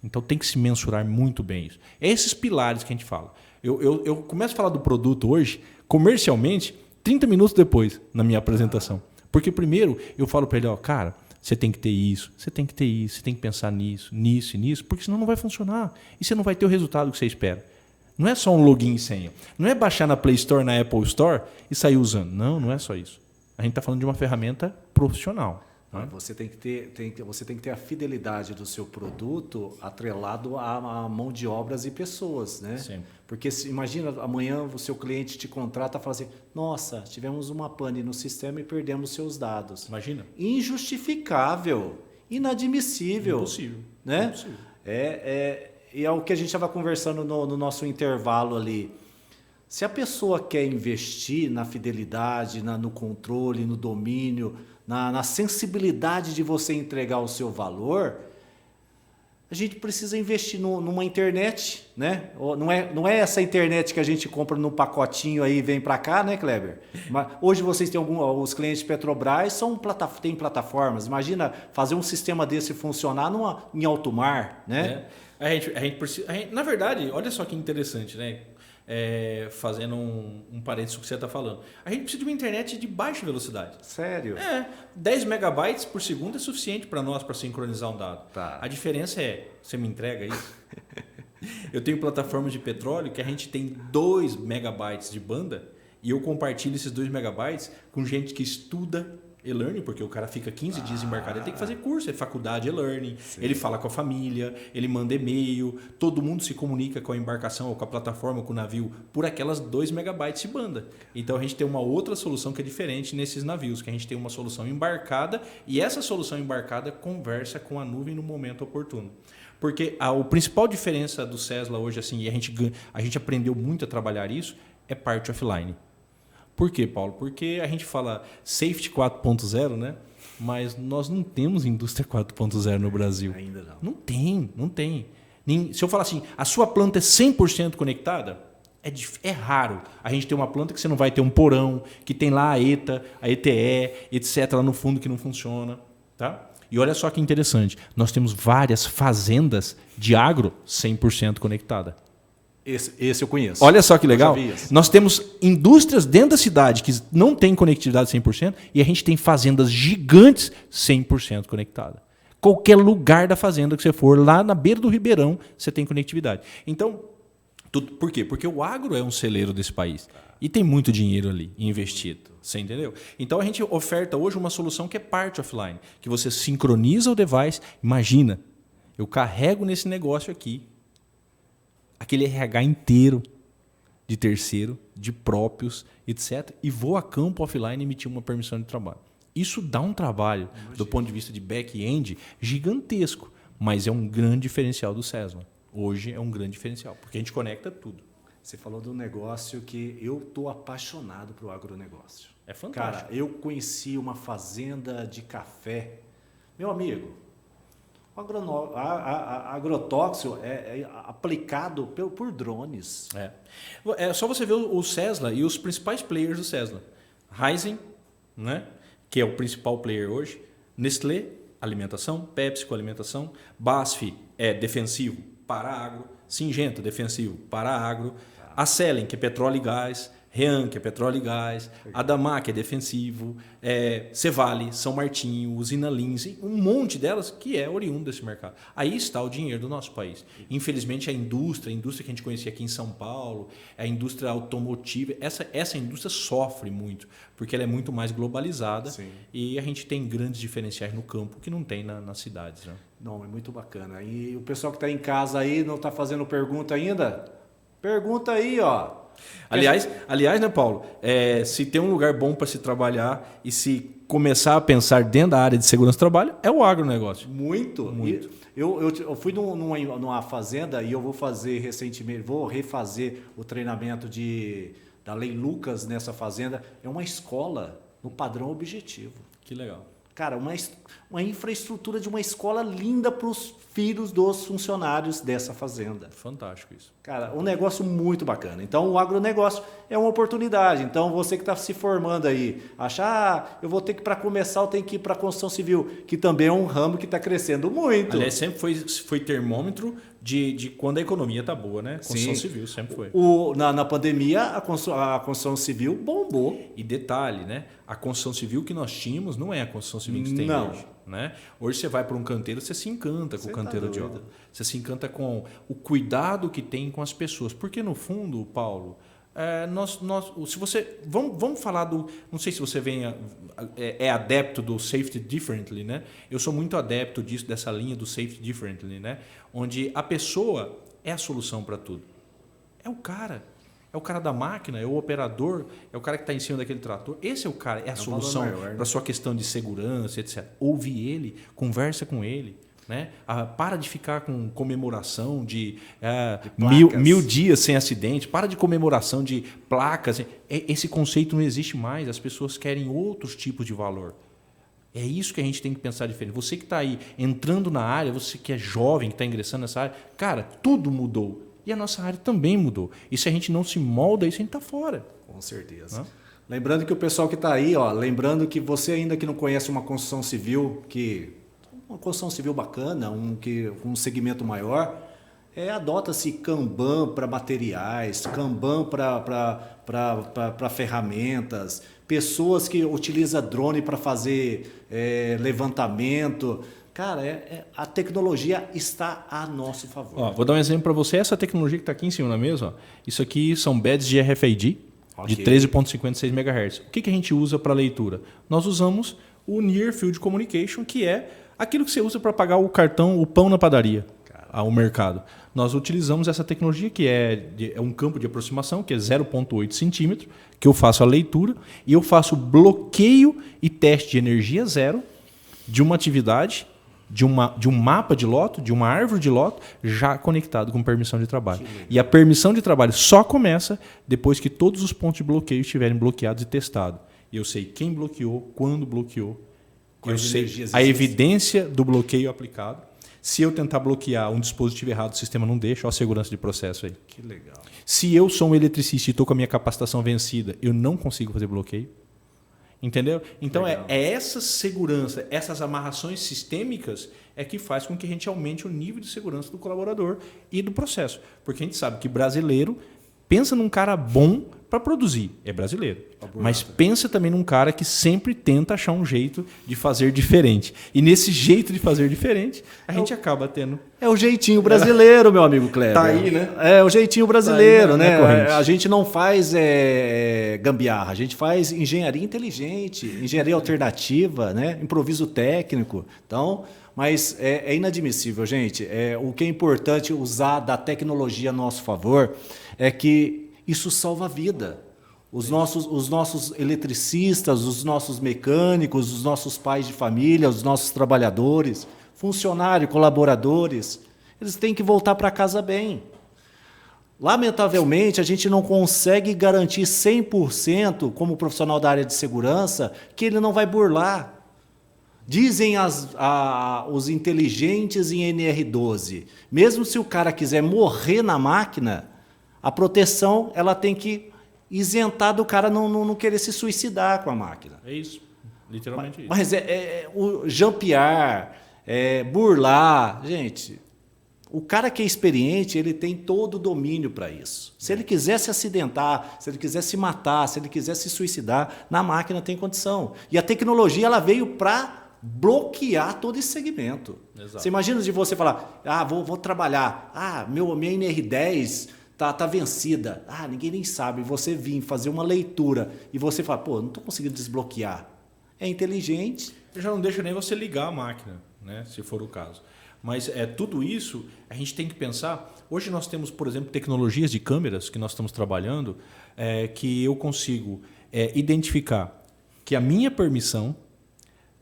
Então tem que se mensurar muito bem isso. É esses pilares que a gente fala. Eu começo a falar do produto hoje, comercialmente, 30 minutos depois, na minha apresentação. Porque primeiro eu falo para ele, cara, você tem que ter isso, você tem que ter isso, você tem que pensar nisso, nisso e nisso, porque senão não vai funcionar. E você não vai ter o resultado que você espera. Não é só um login e senha. Não é baixar na Play Store, na Apple Store e sair usando. Não, não é só isso. A gente está falando de uma ferramenta profissional. Você tem que ter a fidelidade do seu produto atrelado à mão de obras e pessoas, né? Sempre. Porque imagina amanhã o seu cliente te contrata e fala assim: nossa, tivemos uma pane no sistema e perdemos seus dados. Imagina. Injustificável, inadmissível. Impossível. Né? Impossível. E é o que a gente estava conversando no nosso intervalo ali. Se a pessoa quer investir na fidelidade, no controle, no domínio, na sensibilidade de você entregar o seu valor, a gente precisa investir numa internet, né? Não é essa internet que a gente compra num pacotinho aí e vem para cá, né, Kleber? Mas hoje vocês têm os clientes Petrobras têm plataformas. Imagina fazer um sistema desse funcionar em alto mar, né? A gente precisa. Na verdade, olha só que interessante, né? fazendo um parênteses com o que você está falando. A gente precisa de uma internet de baixa velocidade. Sério? 10 megabytes por segundo é suficiente para nós para sincronizar um dado. Tá. A diferença é, você me entrega isso? Eu tenho plataformas de petróleo que a gente tem 2 megabytes de banda e eu compartilho esses 2 megabytes com gente que estuda e-learning, porque o cara fica 15 dias embarcado, ele tem que fazer curso, é faculdade e-learning, ele fala com a família, ele manda e-mail, todo mundo se comunica com a embarcação ou com a plataforma, ou com o navio, por aquelas 2 megabytes de banda. Então a gente tem uma outra solução que é diferente nesses navios, que a gente tem uma solução embarcada e essa solução embarcada conversa com a nuvem no momento oportuno. Porque a principal diferença do Cesla hoje, assim, e a gente aprendeu muito a trabalhar isso, é parte offline. Por quê, Paulo? Porque a gente fala Safety 4.0, né? Mas nós não temos indústria 4.0 no Brasil. Ainda não. Não tem. Se eu falar assim, a sua planta é 100% conectada, é raro. A gente tem uma planta que você não vai ter um porão, que tem lá a ETA, a ETE, etc. lá no fundo que não funciona. Tá? E olha só que interessante. Nós temos várias fazendas de agro 100% conectada. Esse eu conheço. Olha só que legal. Nós temos indústrias dentro da cidade que não têm conectividade 100% e a gente tem fazendas gigantes 100% conectadas. Qualquer lugar da fazenda que você for, lá na beira do Ribeirão, você tem conectividade. Então, por quê? Porque o agro é um celeiro desse país. E tem muito dinheiro ali investido. Você entendeu? Então, a gente oferta hoje uma solução que é parte offline. Que você sincroniza o device. Imagina, eu carrego nesse negócio aqui aquele RH inteiro de terceiro, de próprios, etc. E vou a campo offline emitir uma permissão de trabalho. Isso dá um trabalho, do ponto de vista de back-end, gigantesco. Mas é um grande diferencial do Cesla. Hoje é um grande diferencial, porque a gente conecta tudo. Você falou do negócio que eu estou apaixonado por o agronegócio. É fantástico. Cara, eu conheci uma fazenda de café. Meu amigo, o agrotóxico é aplicado por drones. É só você ver o Cesla e os principais players do Cesla. Raízen, né, que é o principal player hoje. Nestlé, alimentação. PepsiCo, alimentação. BASF é defensivo para agro. Syngenta, defensivo para agro. A Selen, que é petróleo e gás. Rean, que é petróleo e gás, Adamar, que é defensivo, Cevale, São Martinho, Usina Lins, um monte delas que é oriundo desse mercado. Aí está o dinheiro do nosso país. Infelizmente, a indústria que a gente conhecia aqui em São Paulo, a indústria automotiva, essa indústria sofre muito, porque ela é muito mais globalizada. Sim. E a gente tem grandes diferenciais no campo que não tem nas cidades. Né? Não, é muito bacana. E o pessoal que está em casa aí não está fazendo pergunta ainda? Pergunta aí, ó. Aliás, né, Paulo? Se tem um lugar bom para se trabalhar e se começar a pensar dentro da área de segurança do trabalho, é o agronegócio. Muito. Eu fui numa fazenda e eu vou fazer recentemente, vou refazer o treinamento da Lei Lucas nessa fazenda. É uma escola no padrão objetivo. Que legal. Cara, uma infraestrutura de uma escola linda para os filhos dos funcionários dessa fazenda. Fantástico isso. Cara, um negócio muito bacana. Então, o agronegócio é uma oportunidade. Então, você que está se formando aí, achar, eu vou ter que, para começar, eu tenho que ir para a construção civil, que também é um ramo que está crescendo muito. Aliás, sempre foi termômetro de quando a economia está boa, né? Construção civil sempre foi. Na pandemia, a construção civil bombou. E detalhe, né? A construção civil que nós tínhamos não é a construção civil que tem hoje. Né? Hoje você vai para um canteiro, você se encanta com o canteiro de obra. Você se encanta com o cuidado que tem com as pessoas. Porque, no fundo, Paulo, se você vamos falar do... Não sei se você é adepto do Safety Differently, né? Eu sou muito adepto dessa linha do Safety Differently, né? Onde a pessoa é a solução para tudo. É o cara. É o cara da máquina, é o operador, é o cara que está em cima daquele trator. Esse é o cara, é a solução para a sua questão de segurança, etc. Ouve ele, conversa com ele. Né? Para de ficar com comemoração de 1000 dias sem acidente, para de comemoração de placas. Esse conceito não existe mais, as pessoas querem outros tipos de valor. É isso que a gente tem que pensar diferente. Você que está aí entrando na área, você que é jovem, que está ingressando nessa área, cara, tudo mudou. E a nossa área também mudou. E se a gente não se molda isso, a gente está fora. Com certeza. Lembrando que o pessoal que está aí, lembrando que você ainda que não conhece uma construção civil, uma construção civil bacana, com um segmento maior, Adota-se Kanban para materiais, Kanban para ferramentas, pessoas que utilizam drone para fazer levantamento. Cara, a tecnologia está a nosso favor. Ó, vou dar um exemplo para você. Essa tecnologia que está aqui em cima na mesa, ó, isso aqui são beds de RFID de 13.56 MHz. O que a gente usa para leitura? Nós usamos o Near Field Communication, que é aquilo que você usa para pagar o cartão, o pão na padaria, ao mercado. Nós utilizamos essa tecnologia que é um campo de aproximação, que é 0,8 centímetro, que eu faço a leitura e eu faço bloqueio e teste de energia zero de uma atividade, de um mapa de loto, de uma árvore de loto, já conectado com permissão de trabalho. E a permissão de trabalho só começa depois que todos os pontos de bloqueio estiverem bloqueados e testados. Eu sei quem bloqueou, quando bloqueou, eu sei a evidência do bloqueio aplicado. Se eu tentar bloquear um dispositivo errado, o sistema não deixa, olha a segurança de processo aí. Que legal. Se eu sou um eletricista e estou com a minha capacitação vencida, eu não consigo fazer bloqueio. Entendeu? Então é essa segurança, essas amarrações sistêmicas é que faz com que a gente aumente o nível de segurança do colaborador e do processo. Porque a gente sabe que brasileiro pensa num cara bom para produzir, é brasileiro. Mas pensa também num cara que sempre tenta achar um jeito de fazer diferente. E nesse jeito de fazer diferente, a gente acaba tendo... É o jeitinho brasileiro, meu amigo Kleber. Tá aí, né? É o jeitinho brasileiro, tá aí, né? A gente não faz gambiarra, a gente faz engenharia inteligente, engenharia alternativa, né? Improviso técnico. Então, mas é inadmissível, gente. O que é importante usar da tecnologia a nosso favor é que isso salva a vida. Os nossos eletricistas, os nossos mecânicos, os nossos pais de família, os nossos trabalhadores, funcionários, colaboradores, eles têm que voltar para casa bem. Lamentavelmente, a gente não consegue garantir 100%, como profissional da área de segurança, que ele não vai burlar. Dizem os inteligentes em NR12, mesmo se o cara quiser morrer na máquina, a proteção ela tem que isentar do cara não querer se suicidar com a máquina. É isso, literalmente isso. Mas o jampear, burlar, gente, o cara que é experiente, ele tem todo o domínio para isso. Se ele quiser se acidentar, se ele quiser se matar, se ele quiser se suicidar, na máquina tem condição. E a tecnologia ela veio para bloquear todo esse segmento. Exato. Você imagina de você falar, vou trabalhar, minha NR10 tá vencida, ninguém nem sabe, você vir fazer uma leitura e você fala, não estou conseguindo desbloquear. É inteligente. Eu já não deixo nem você ligar a máquina, né, se for o caso. Mas tudo isso a gente tem que pensar. Hoje nós temos, por exemplo, tecnologias de câmeras que nós estamos trabalhando, que eu consigo identificar que a minha permissão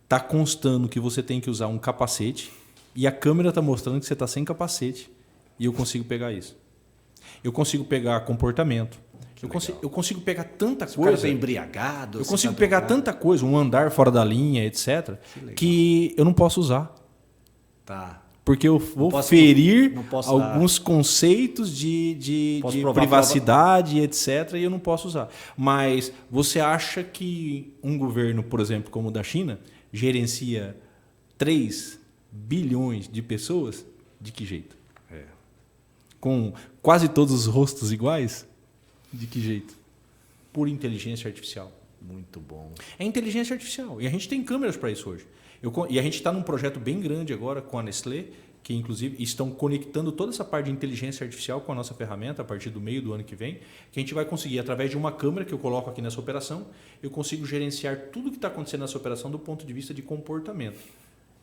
está constando que você tem que usar um capacete e a câmera está mostrando que você está sem capacete e eu consigo pegar isso. Eu consigo pegar comportamento. Eu consigo pegar tanta coisa. O cara está embriagado. Eu consigo pegar tanta coisa, um andar fora da linha, etc., que eu não posso usar. Tá. Porque eu vou ferir alguns conceitos de privacidade, etc., e eu não posso usar. Mas você acha que um governo, por exemplo, como o da China, gerencia 3 bilhões de pessoas? De que jeito? Com quase todos os rostos iguais? De que jeito? Por inteligência artificial. Muito bom. É inteligência artificial. E a gente tem câmeras para isso hoje. E a gente está num projeto bem grande agora com a Nestlé, que inclusive estão conectando toda essa parte de inteligência artificial com a nossa ferramenta a partir do meio do ano que vem, que a gente vai conseguir, através de uma câmera que eu coloco aqui nessa operação, eu consigo gerenciar tudo que está acontecendo nessa operação do ponto de vista de comportamento.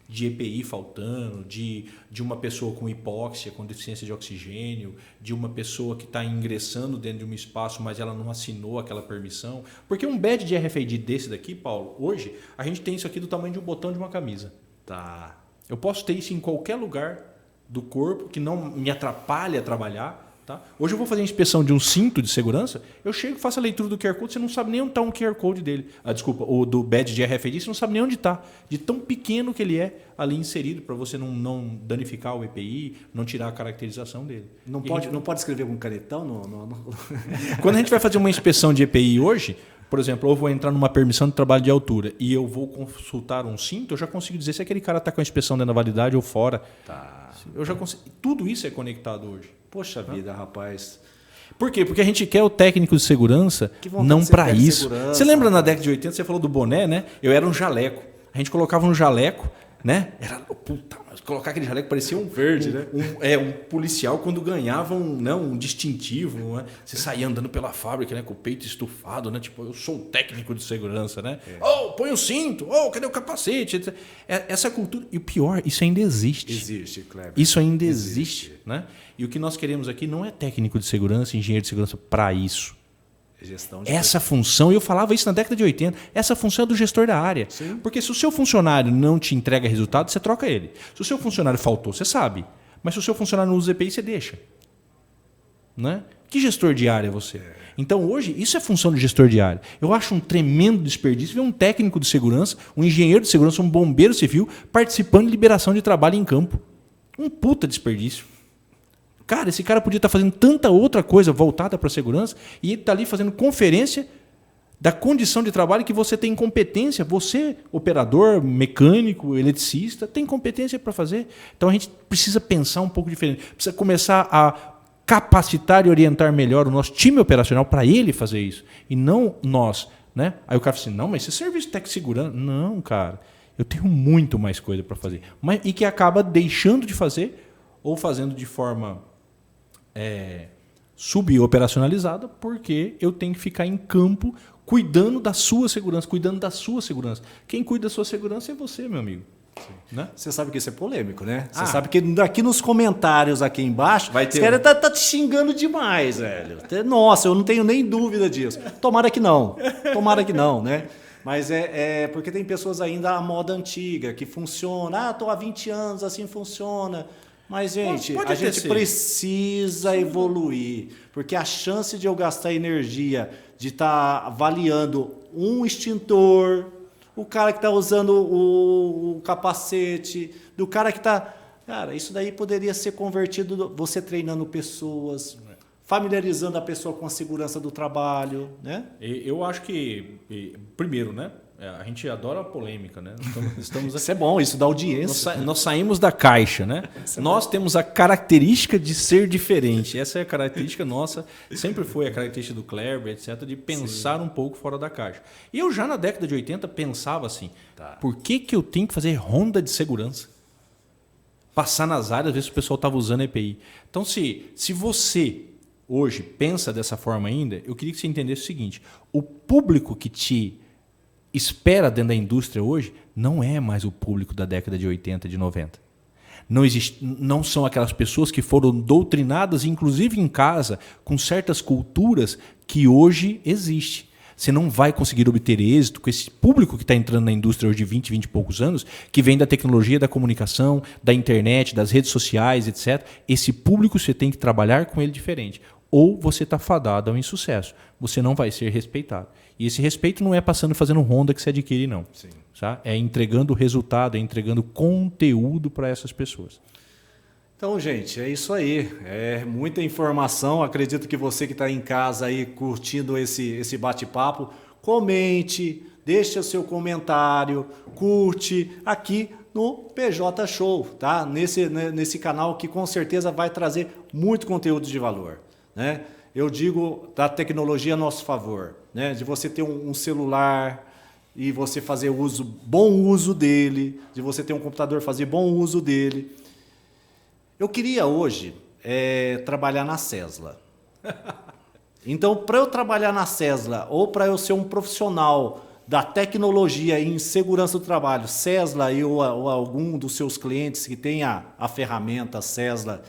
De EPI faltando, de uma pessoa com hipóxia, com deficiência de oxigênio, de uma pessoa que está ingressando dentro de um espaço, mas ela não assinou aquela permissão. Porque um badge de RFID desse daqui, Paulo, hoje, a gente tem isso aqui do tamanho de um botão de uma camisa. Tá. Eu posso ter isso em qualquer lugar do corpo que não me atrapalhe a trabalhar. Tá? Hoje eu vou fazer a inspeção de um cinto de segurança, eu chego e faço a leitura do QR Code, você não sabe nem onde está um QR Code dele. O do badge de RFID, você não sabe nem onde está. De tão pequeno que ele é ali inserido, para você não danificar o EPI, não tirar a caracterização dele. Não pode escrever com canetão? Quando a gente vai fazer uma inspeção de EPI hoje, Por exemplo, eu vou entrar numa permissão de trabalho de altura e eu vou consultar um cinto, eu já consigo dizer se aquele cara está com a inspeção dentro da validade ou fora. Tá. Eu já consigo. Tudo isso é conectado hoje. Poxa vida, rapaz. Por quê? Porque a gente quer o técnico de segurança não para isso. Você lembra na década de 80, você falou do boné, né? Eu era um jaleco. A gente colocava um jaleco, né? Era, puta, mas colocar aquele jaleco parecia um verde, né? Um policial quando ganhava um distintivo, né? Você saía andando pela fábrica, né? Com o peito estufado, né? Tipo, eu sou o técnico de segurança, né? Põe o cinto, cadê o capacete? Essa cultura. E o pior, isso ainda existe. Existe, Kleber. Isso ainda existe, né? E o que nós queremos aqui não é técnico de segurança, engenheiro de segurança para isso. Gestão de essa função, e eu falava isso na década de 80, essa função é do gestor da área. Sim. Porque se o seu funcionário não te entrega resultado, você troca ele. Se o seu funcionário faltou, você sabe. Mas se o seu funcionário não usa EPI, você deixa. Né? Que gestor de área é você? Então hoje, isso é função de gestor de área. Eu acho um tremendo desperdício ver um técnico de segurança, um engenheiro de segurança, um bombeiro civil participando de liberação de trabalho em campo. Um puta desperdício. Cara, esse cara podia estar fazendo tanta outra coisa voltada para a segurança e ele está ali fazendo conferência da condição de trabalho que você tem competência. Você, operador, mecânico, eletricista, tem competência para fazer. Então a gente precisa pensar um pouco diferente. Precisa começar a capacitar e orientar melhor o nosso time operacional para ele fazer isso. E não nós. Né? Aí o cara fala assim, não, mas esse serviço técnico de segurança... Não, cara. Eu tenho muito mais coisa para fazer. E que acaba deixando de fazer ou fazendo de forma... suboperacionalizada, porque eu tenho que ficar em campo cuidando da sua segurança, Quem cuida da sua segurança é você, meu amigo. Né? Você sabe que isso é polêmico, né? Você sabe que aqui nos comentários aqui embaixo, os caras tá te xingando demais, velho. Nossa, eu não tenho nem dúvida disso. Tomara que não, né? Mas é porque tem pessoas ainda à moda antiga, que funciona. Estou há 20 anos, assim funciona. Mas, gente, a gente precisa evoluir, porque a chance de eu gastar energia de estar avaliando um extintor, o cara que está usando o capacete, do cara que está... Cara, isso daí poderia ser convertido, você treinando pessoas, familiarizando a pessoa com a segurança do trabalho, né? Eu acho que, primeiro, né? A gente adora a polêmica, né? Estamos isso é bom, isso dá audiência. Nós saímos da caixa, né? Nós temos a característica de ser diferente. Essa é a característica nossa, sempre foi a característica do Kleber, etc., de pensar um pouco fora da caixa. E eu já na década de 80 pensava assim, por que eu tenho que fazer ronda de segurança? Passar nas áreas, ver se o pessoal estava usando EPI. Então, se você hoje pensa dessa forma ainda, eu queria que você entendesse o seguinte, o público que te espera dentro da indústria hoje não é mais o público da década de 80, de 90. Não são aquelas pessoas que foram doutrinadas, inclusive em casa, com certas culturas que hoje existem. Você não vai conseguir obter êxito com esse público que está entrando na indústria hoje de 20 e poucos anos, que vem da tecnologia, da comunicação, da internet, das redes sociais, etc. Esse público você tem que trabalhar com ele diferente. Ou você está fadado ao insucesso. Você não vai ser respeitado. E esse respeito não é fazendo ronda que você adquire, não. Sim. Tá? É entregando resultado, é entregando conteúdo para essas pessoas. Então, gente, é isso aí. É muita informação. Acredito que você que está em casa aí curtindo esse bate-papo, comente, deixe o seu comentário, curte aqui no PJ Show, tá? Nesse canal que com certeza vai trazer muito conteúdo de valor, né? Eu digo da tecnologia a nosso favor, né? De você ter um celular e você fazer bom uso dele, de você ter um computador fazer bom uso dele. Eu queria hoje trabalhar na Sesla. Então, para eu trabalhar na Sesla ou para eu ser um profissional da tecnologia em segurança do trabalho, Sesla ou algum dos seus clientes que tenha a ferramenta Sesla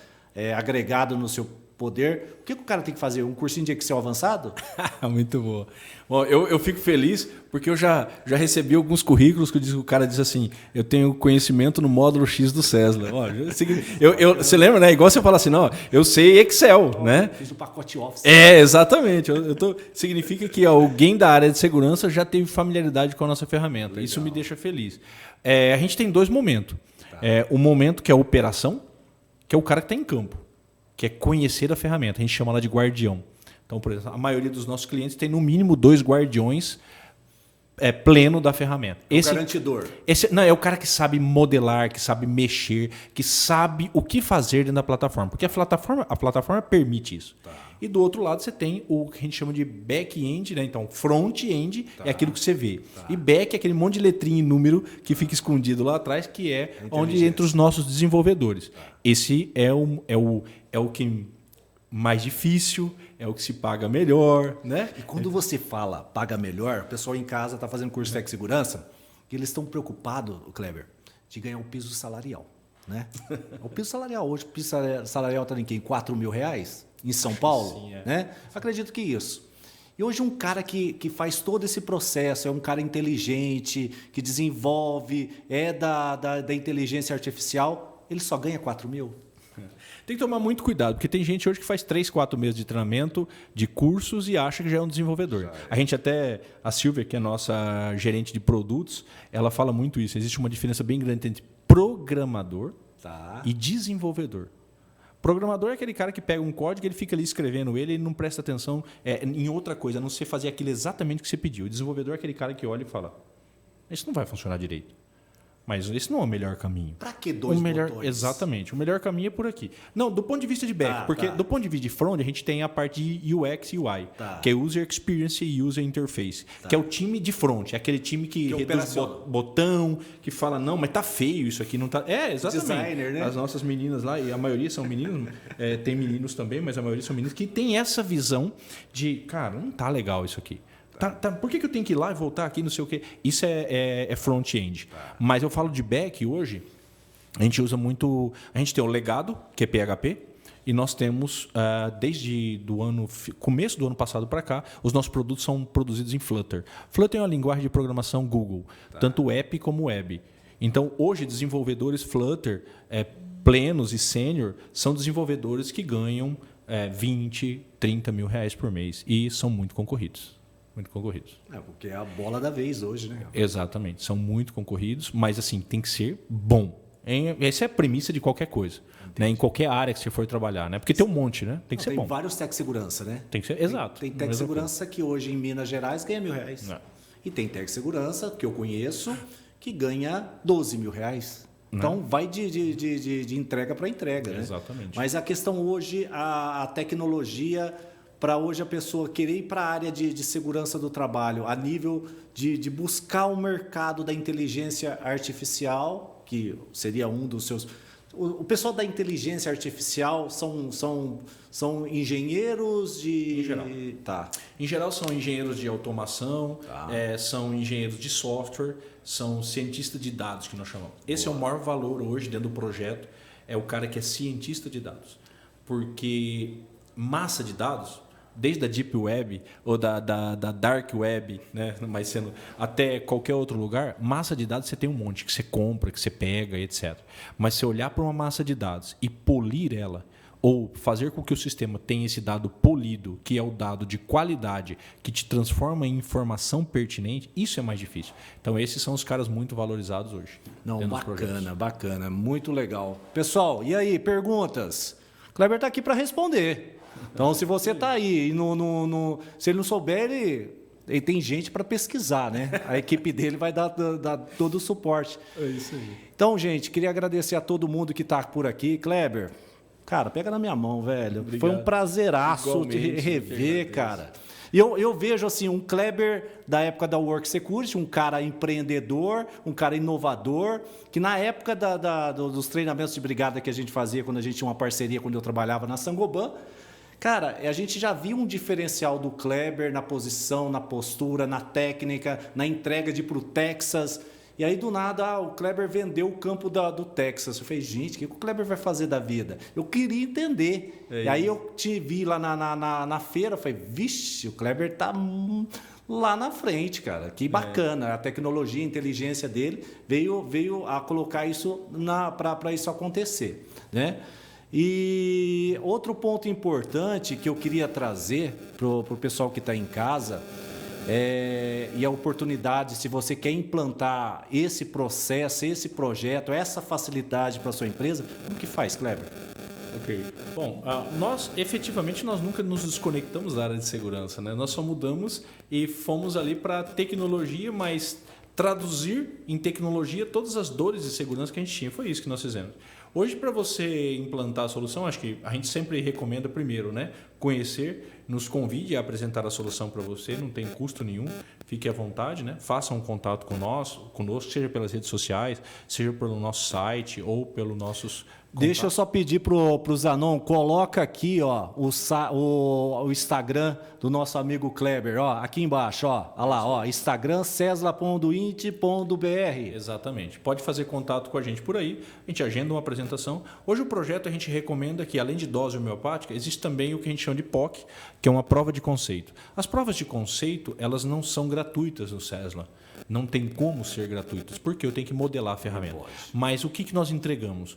agregado no seu poder, o que o cara tem que fazer? Um cursinho de Excel avançado? Muito bom. Bom, eu fico feliz porque eu já recebi alguns currículos que o cara diz assim, eu tenho conhecimento no módulo X do Sesla. Você lembra, né? Igual você fala assim, não, eu sei Excel, né? Fiz o pacote Office. Exatamente. Significa que alguém da área de segurança já teve familiaridade com a nossa ferramenta. Legal. Isso me deixa feliz. A gente tem dois momentos. Tá. O momento que é a operação, que é o cara que está em campo, que é conhecer a ferramenta. A gente chama ela de guardião. Então, por exemplo, a maioria dos nossos clientes tem no mínimo 2 guardiões pleno da ferramenta. Garantidor. Não, é o cara que sabe modelar, que sabe mexer, que sabe o que fazer dentro da plataforma. Porque a plataforma permite isso. Tá. E do outro lado você tem o que a gente chama de back-end, né? Então, front-end é aquilo que você vê. Tá. E back é aquele monte de letrinha e número que fica escondido lá atrás, que é onde entra os nossos desenvolvedores. Tá. Esse é o que mais difícil, é o que se paga melhor, né? E quando você fala paga melhor, o pessoal em casa está fazendo curso de Tech Segurança, que eles estão preocupados, Kleber, de ganhar o piso salarial, né? O piso salarial hoje, o piso salarial está em quem? R$4.000 em São Paulo, sim, né? Acredito que isso. E hoje um cara que faz todo esse processo, é um cara inteligente, que desenvolve, da inteligência artificial, ele só ganha 4 mil? Tem que tomar muito cuidado, porque tem gente hoje que faz 3, 4 meses de treinamento, de cursos e acha que já é um desenvolvedor. A gente a Silvia, que é nossa gerente de produtos, ela fala muito isso. Existe uma diferença bem grande entre programador e desenvolvedor. Programador é aquele cara que pega um código, ele fica ali escrevendo ele não presta atenção em outra coisa, a não ser fazer aquilo exatamente que você pediu. O desenvolvedor é aquele cara que olha e fala, isso não vai funcionar direito. Mas esse não é o melhor caminho. Para que dois botões? Exatamente. O melhor caminho é por aqui. Não, do ponto de vista de back. Porque do ponto de vista de front, a gente tem a parte de UX e UI. Que é User Experience e User Interface. Que é o time de front. É aquele time que reduz botão, que fala, não, mas tá feio isso aqui. Não tá... exatamente. Designer, né? As nossas meninas lá, e a maioria são meninos, tem meninos também, mas a maioria são meninos, que tem essa visão de, cara, não tá legal isso aqui. Por que eu tenho que ir lá e voltar aqui, não sei o quê? Isso é front-end. Mas eu falo de back hoje, a gente usa muito... A gente tem o legado, que é PHP, e nós temos, desde começo do ano passado para cá, os nossos produtos são produzidos em Flutter. Flutter é uma linguagem de programação Google, tanto app como web. Então, hoje, desenvolvedores Flutter plenos e sênior são desenvolvedores que ganham 20, 30 mil reais por mês e são muito concorridos. Muito concorridos. Porque é a bola da vez hoje, né? Exatamente. São muito concorridos, mas assim, tem que ser bom. Essa é a premissa de qualquer coisa. Né? Em qualquer área que você for trabalhar. Né? Porque tem um monte, né? Tem que ser bom. Tem vários Tech Segurança, né? Tem que ser, exato. Tem Tech Segurança que hoje em Minas Gerais ganha R$1.000. Não. E tem Tech Segurança, que eu conheço, que ganha R$12.000. Então, vai de entrega para entrega. Né? Exatamente. Mas a questão hoje, a tecnologia... Para hoje a pessoa querer ir para a área de segurança do trabalho, a nível de buscar o mercado da inteligência artificial, que seria um dos seus... O pessoal da inteligência artificial são engenheiros de... Em geral. Em geral são engenheiros de automação, são engenheiros de software, são cientistas de dados, que nós chamamos. Esse é o maior valor hoje dentro do projeto, é o cara que é cientista de dados. Porque massa de dados... Desde a Deep Web ou da Dark Web, né? Mas sendo até qualquer outro lugar, massa de dados você tem um monte que você compra, que você pega, etc. Mas se olhar para uma massa de dados e polir ela, ou fazer com que o sistema tenha esse dado polido, que é o dado de qualidade, que te transforma em informação pertinente, isso é mais difícil. Então, esses são os caras muito valorizados hoje. Não, bacana, muito legal. Pessoal, e aí, perguntas? O Kleber está aqui para responder. Então, se você está aí e se ele não souber, ele tem gente para pesquisar, né? A equipe dele vai dar todo o suporte. É isso aí. Então, gente, queria agradecer a todo mundo que está por aqui. Kleber, cara, pega na minha mão, velho. Obrigado. Foi um prazeraço te rever, cara. E eu vejo assim um Kleber da época da Work Security, um cara empreendedor, um cara inovador, que na época dos treinamentos de brigada que a gente fazia, quando a gente tinha uma parceria, quando eu trabalhava na Sangoban, cara, a gente já viu um diferencial do Kleber na posição, na postura, na técnica, na entrega de ir para o Texas. E aí, do nada, o Kleber vendeu o campo do Texas. Eu falei, gente, o que o Kleber vai fazer da vida? Eu queria entender. E aí eu te vi lá na feira, eu falei, vixe, o Kleber está lá na frente, cara. Que bacana. A tecnologia, a inteligência dele veio a colocar isso para isso acontecer, né? E outro ponto importante que eu queria trazer para o pessoal que está em casa e a oportunidade, se você quer implantar esse processo, esse projeto, essa facilidade para a sua empresa, como que faz, Kleber? Ok. Bom, nós efetivamente nós nunca nos desconectamos da área de segurança, né? Nós só mudamos e fomos ali para tecnologia, mas traduzir em tecnologia todas as dores de segurança que a gente tinha. Foi isso que nós fizemos. Hoje, para você implantar a solução, acho que a gente sempre recomenda primeiro, né? Conhecer, nos convide a apresentar a solução para você, não tem custo nenhum, fique à vontade, né? Faça um contato conosco, seja pelas redes sociais, seja pelo nosso site ou pelo nossos Deixa eu só pedir pro Zanon, coloca aqui, ó, o Instagram do nosso amigo Kleber, ó, aqui embaixo, ó, olha lá, ó, Instagram cesla.int.br. Exatamente. Pode fazer contato com a gente por aí, a gente agenda uma apresentação. Hoje o projeto a gente recomenda que, além de dose homeopática, existe também o que a gente chama de POC, que é uma prova de conceito. As provas de conceito, elas não são gratuitas no Cesla. Não tem como ser gratuitas, porque eu tenho que modelar a ferramenta. Mas o que nós entregamos?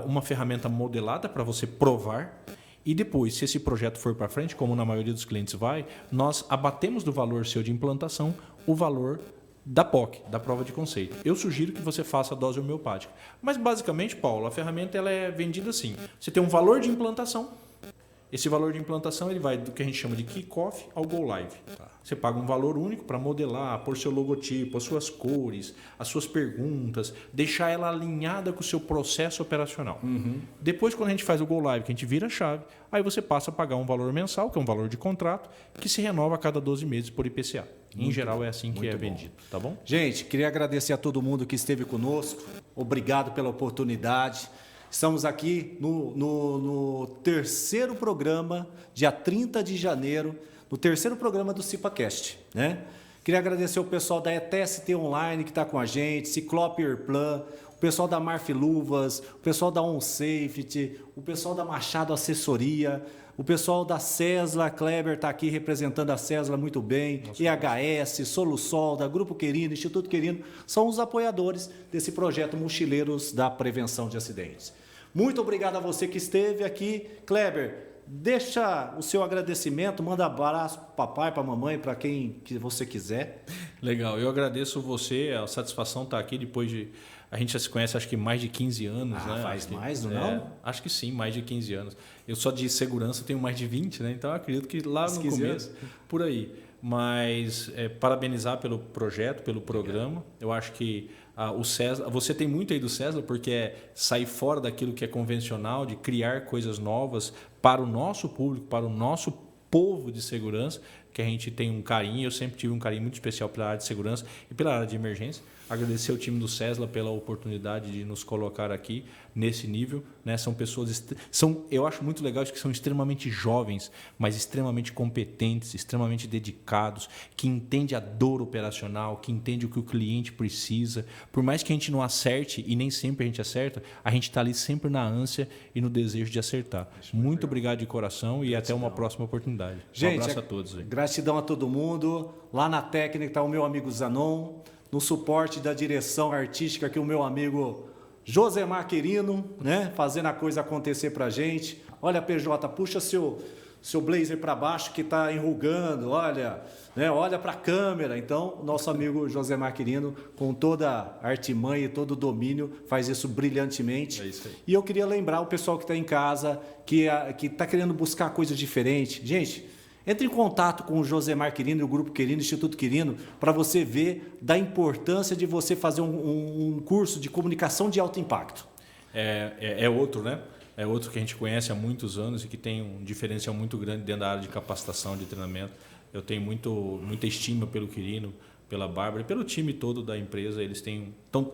Uma ferramenta modelada para você provar e depois, se esse projeto for para frente, como na maioria dos clientes vai, nós abatemos do valor seu de implantação o valor da POC, da prova de conceito. Eu sugiro que você faça a dose homeopática. Mas basicamente, Paulo, a ferramenta ela é vendida assim. Você tem um valor de implantação. Esse valor de implantação ele vai do que a gente chama de kick-off ao go live. Você paga um valor único para modelar, pôr seu logotipo, as suas cores, as suas perguntas, deixar ela alinhada com o seu processo operacional. Depois, quando a gente faz o go live, que a gente vira a chave, aí você passa a pagar um valor mensal, que é um valor de contrato, que se renova a cada 12 meses por IPCA. Em geral, é assim que é vendido. Tá bom? Gente, queria agradecer a todo mundo que esteve conosco. Obrigado pela oportunidade. Estamos aqui no terceiro programa, dia 30 de janeiro, no terceiro programa do CipaCast, né? Queria agradecer o pessoal da ETST Online que está com a gente, Ciclope Airplan, o pessoal da Marf Luvas, o pessoal da OnSafety, o pessoal da Machado Assessoria, o pessoal da Cesla, Kleber está aqui representando a Cesla muito bem, EHS, Solusol, da Grupo Querino, Instituto Querino, são os apoiadores desse projeto Mochileiros da Prevenção de Acidentes. Muito obrigado a você que esteve aqui. Kleber, deixa o seu agradecimento, manda abraço para o papai, para a mamãe, para quem que você quiser. Legal, eu agradeço você, a satisfação estar aqui depois de... A gente já se conhece acho que mais de 15 anos, né? Faz mais, não? Acho que sim, mais de 15 anos. Eu só de segurança tenho mais de 20, né? Então eu acredito que lá no começo, por aí. Mas parabenizar pelo projeto, pelo programa. Eu acho que o Cesla, você tem muito aí do Cesla, porque é sair fora daquilo que é convencional, de criar coisas novas para o nosso público, para o nosso povo de segurança, que a gente tem um carinho. Eu sempre tive um carinho muito especial pela área de segurança e pela área de emergência. Agradecer ao time do Cesla pela oportunidade de nos colocar aqui nesse nível, né? São pessoas, eu acho muito legal que são extremamente jovens, mas extremamente competentes, extremamente dedicados, que entendem a dor operacional, que entendem o que o cliente precisa. Por mais que a gente não acerte, e nem sempre a gente acerta, a gente está ali sempre na ânsia e no desejo de acertar. Muito obrigado de coração e até uma próxima oportunidade. Gente, um abraço a todos aí. Gratidão a todo mundo. Lá na técnica está o meu amigo Zanon. No suporte da direção artística aqui o meu amigo Josemar Querino, né? Fazendo a coisa acontecer para a gente. Olha, PJ, puxa seu blazer para baixo que está enrugando, olha, né? Olha para a câmera. Então, nosso amigo Josemar Querino, com toda a artimanha e todo o domínio, faz isso brilhantemente. É isso aí. E eu queria lembrar o pessoal que está em casa, que está querendo buscar coisa diferente. Gente, entre em contato com o Josemar Querino, o Grupo Querino, o Instituto Querino, para você ver da importância de você fazer um curso de comunicação de alto impacto. É outro, né? É outro que a gente conhece há muitos anos e que tem um diferencial muito grande dentro da área de capacitação, de treinamento. Eu tenho muita estima pelo Quirino, pela Bárbara e pelo time todo da empresa. Eles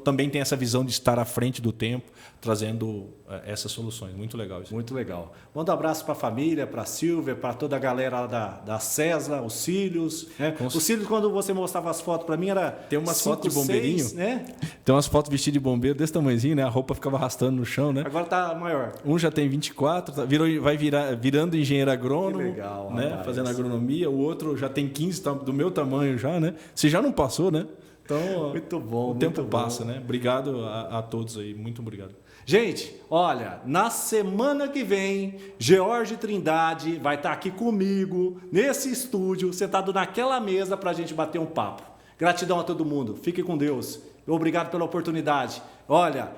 também têm essa visão de estar à frente do tempo, trazendo essas soluções. Muito legal isso. Muito legal. Manda um abraço para a família, para a Silvia, para toda a galera da Cesla, os Cílios. Né? Os Cílios, quando você mostrava as fotos para mim, era tem umas fotos de bombeirinho, 6, né? Tem umas fotos vestido de bombeiro desse tamanhozinho, né? A roupa ficava arrastando no chão, né? Agora tá maior. Um já tem 24, vai virando engenheiro agrônomo, que legal, né? rapaz. Fazendo agronomia. O outro já tem 15, tá do meu tamanho já, né? Você já não passou, né? Então, muito bom. O tempo passa, né? Obrigado a todos aí, muito obrigado. Gente, olha, na semana que vem, George Trindade vai estar aqui comigo, nesse estúdio, sentado naquela mesa para a gente bater um papo. Gratidão a todo mundo. Fique com Deus. Obrigado pela oportunidade. Olha,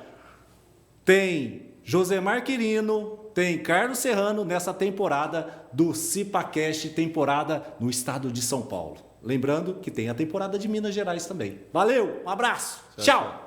tem Josemar Querino, tem Carlos Serrano nessa temporada do CipaCast, temporada no estado de São Paulo. Lembrando que tem a temporada de Minas Gerais também. Valeu, um abraço, tchau.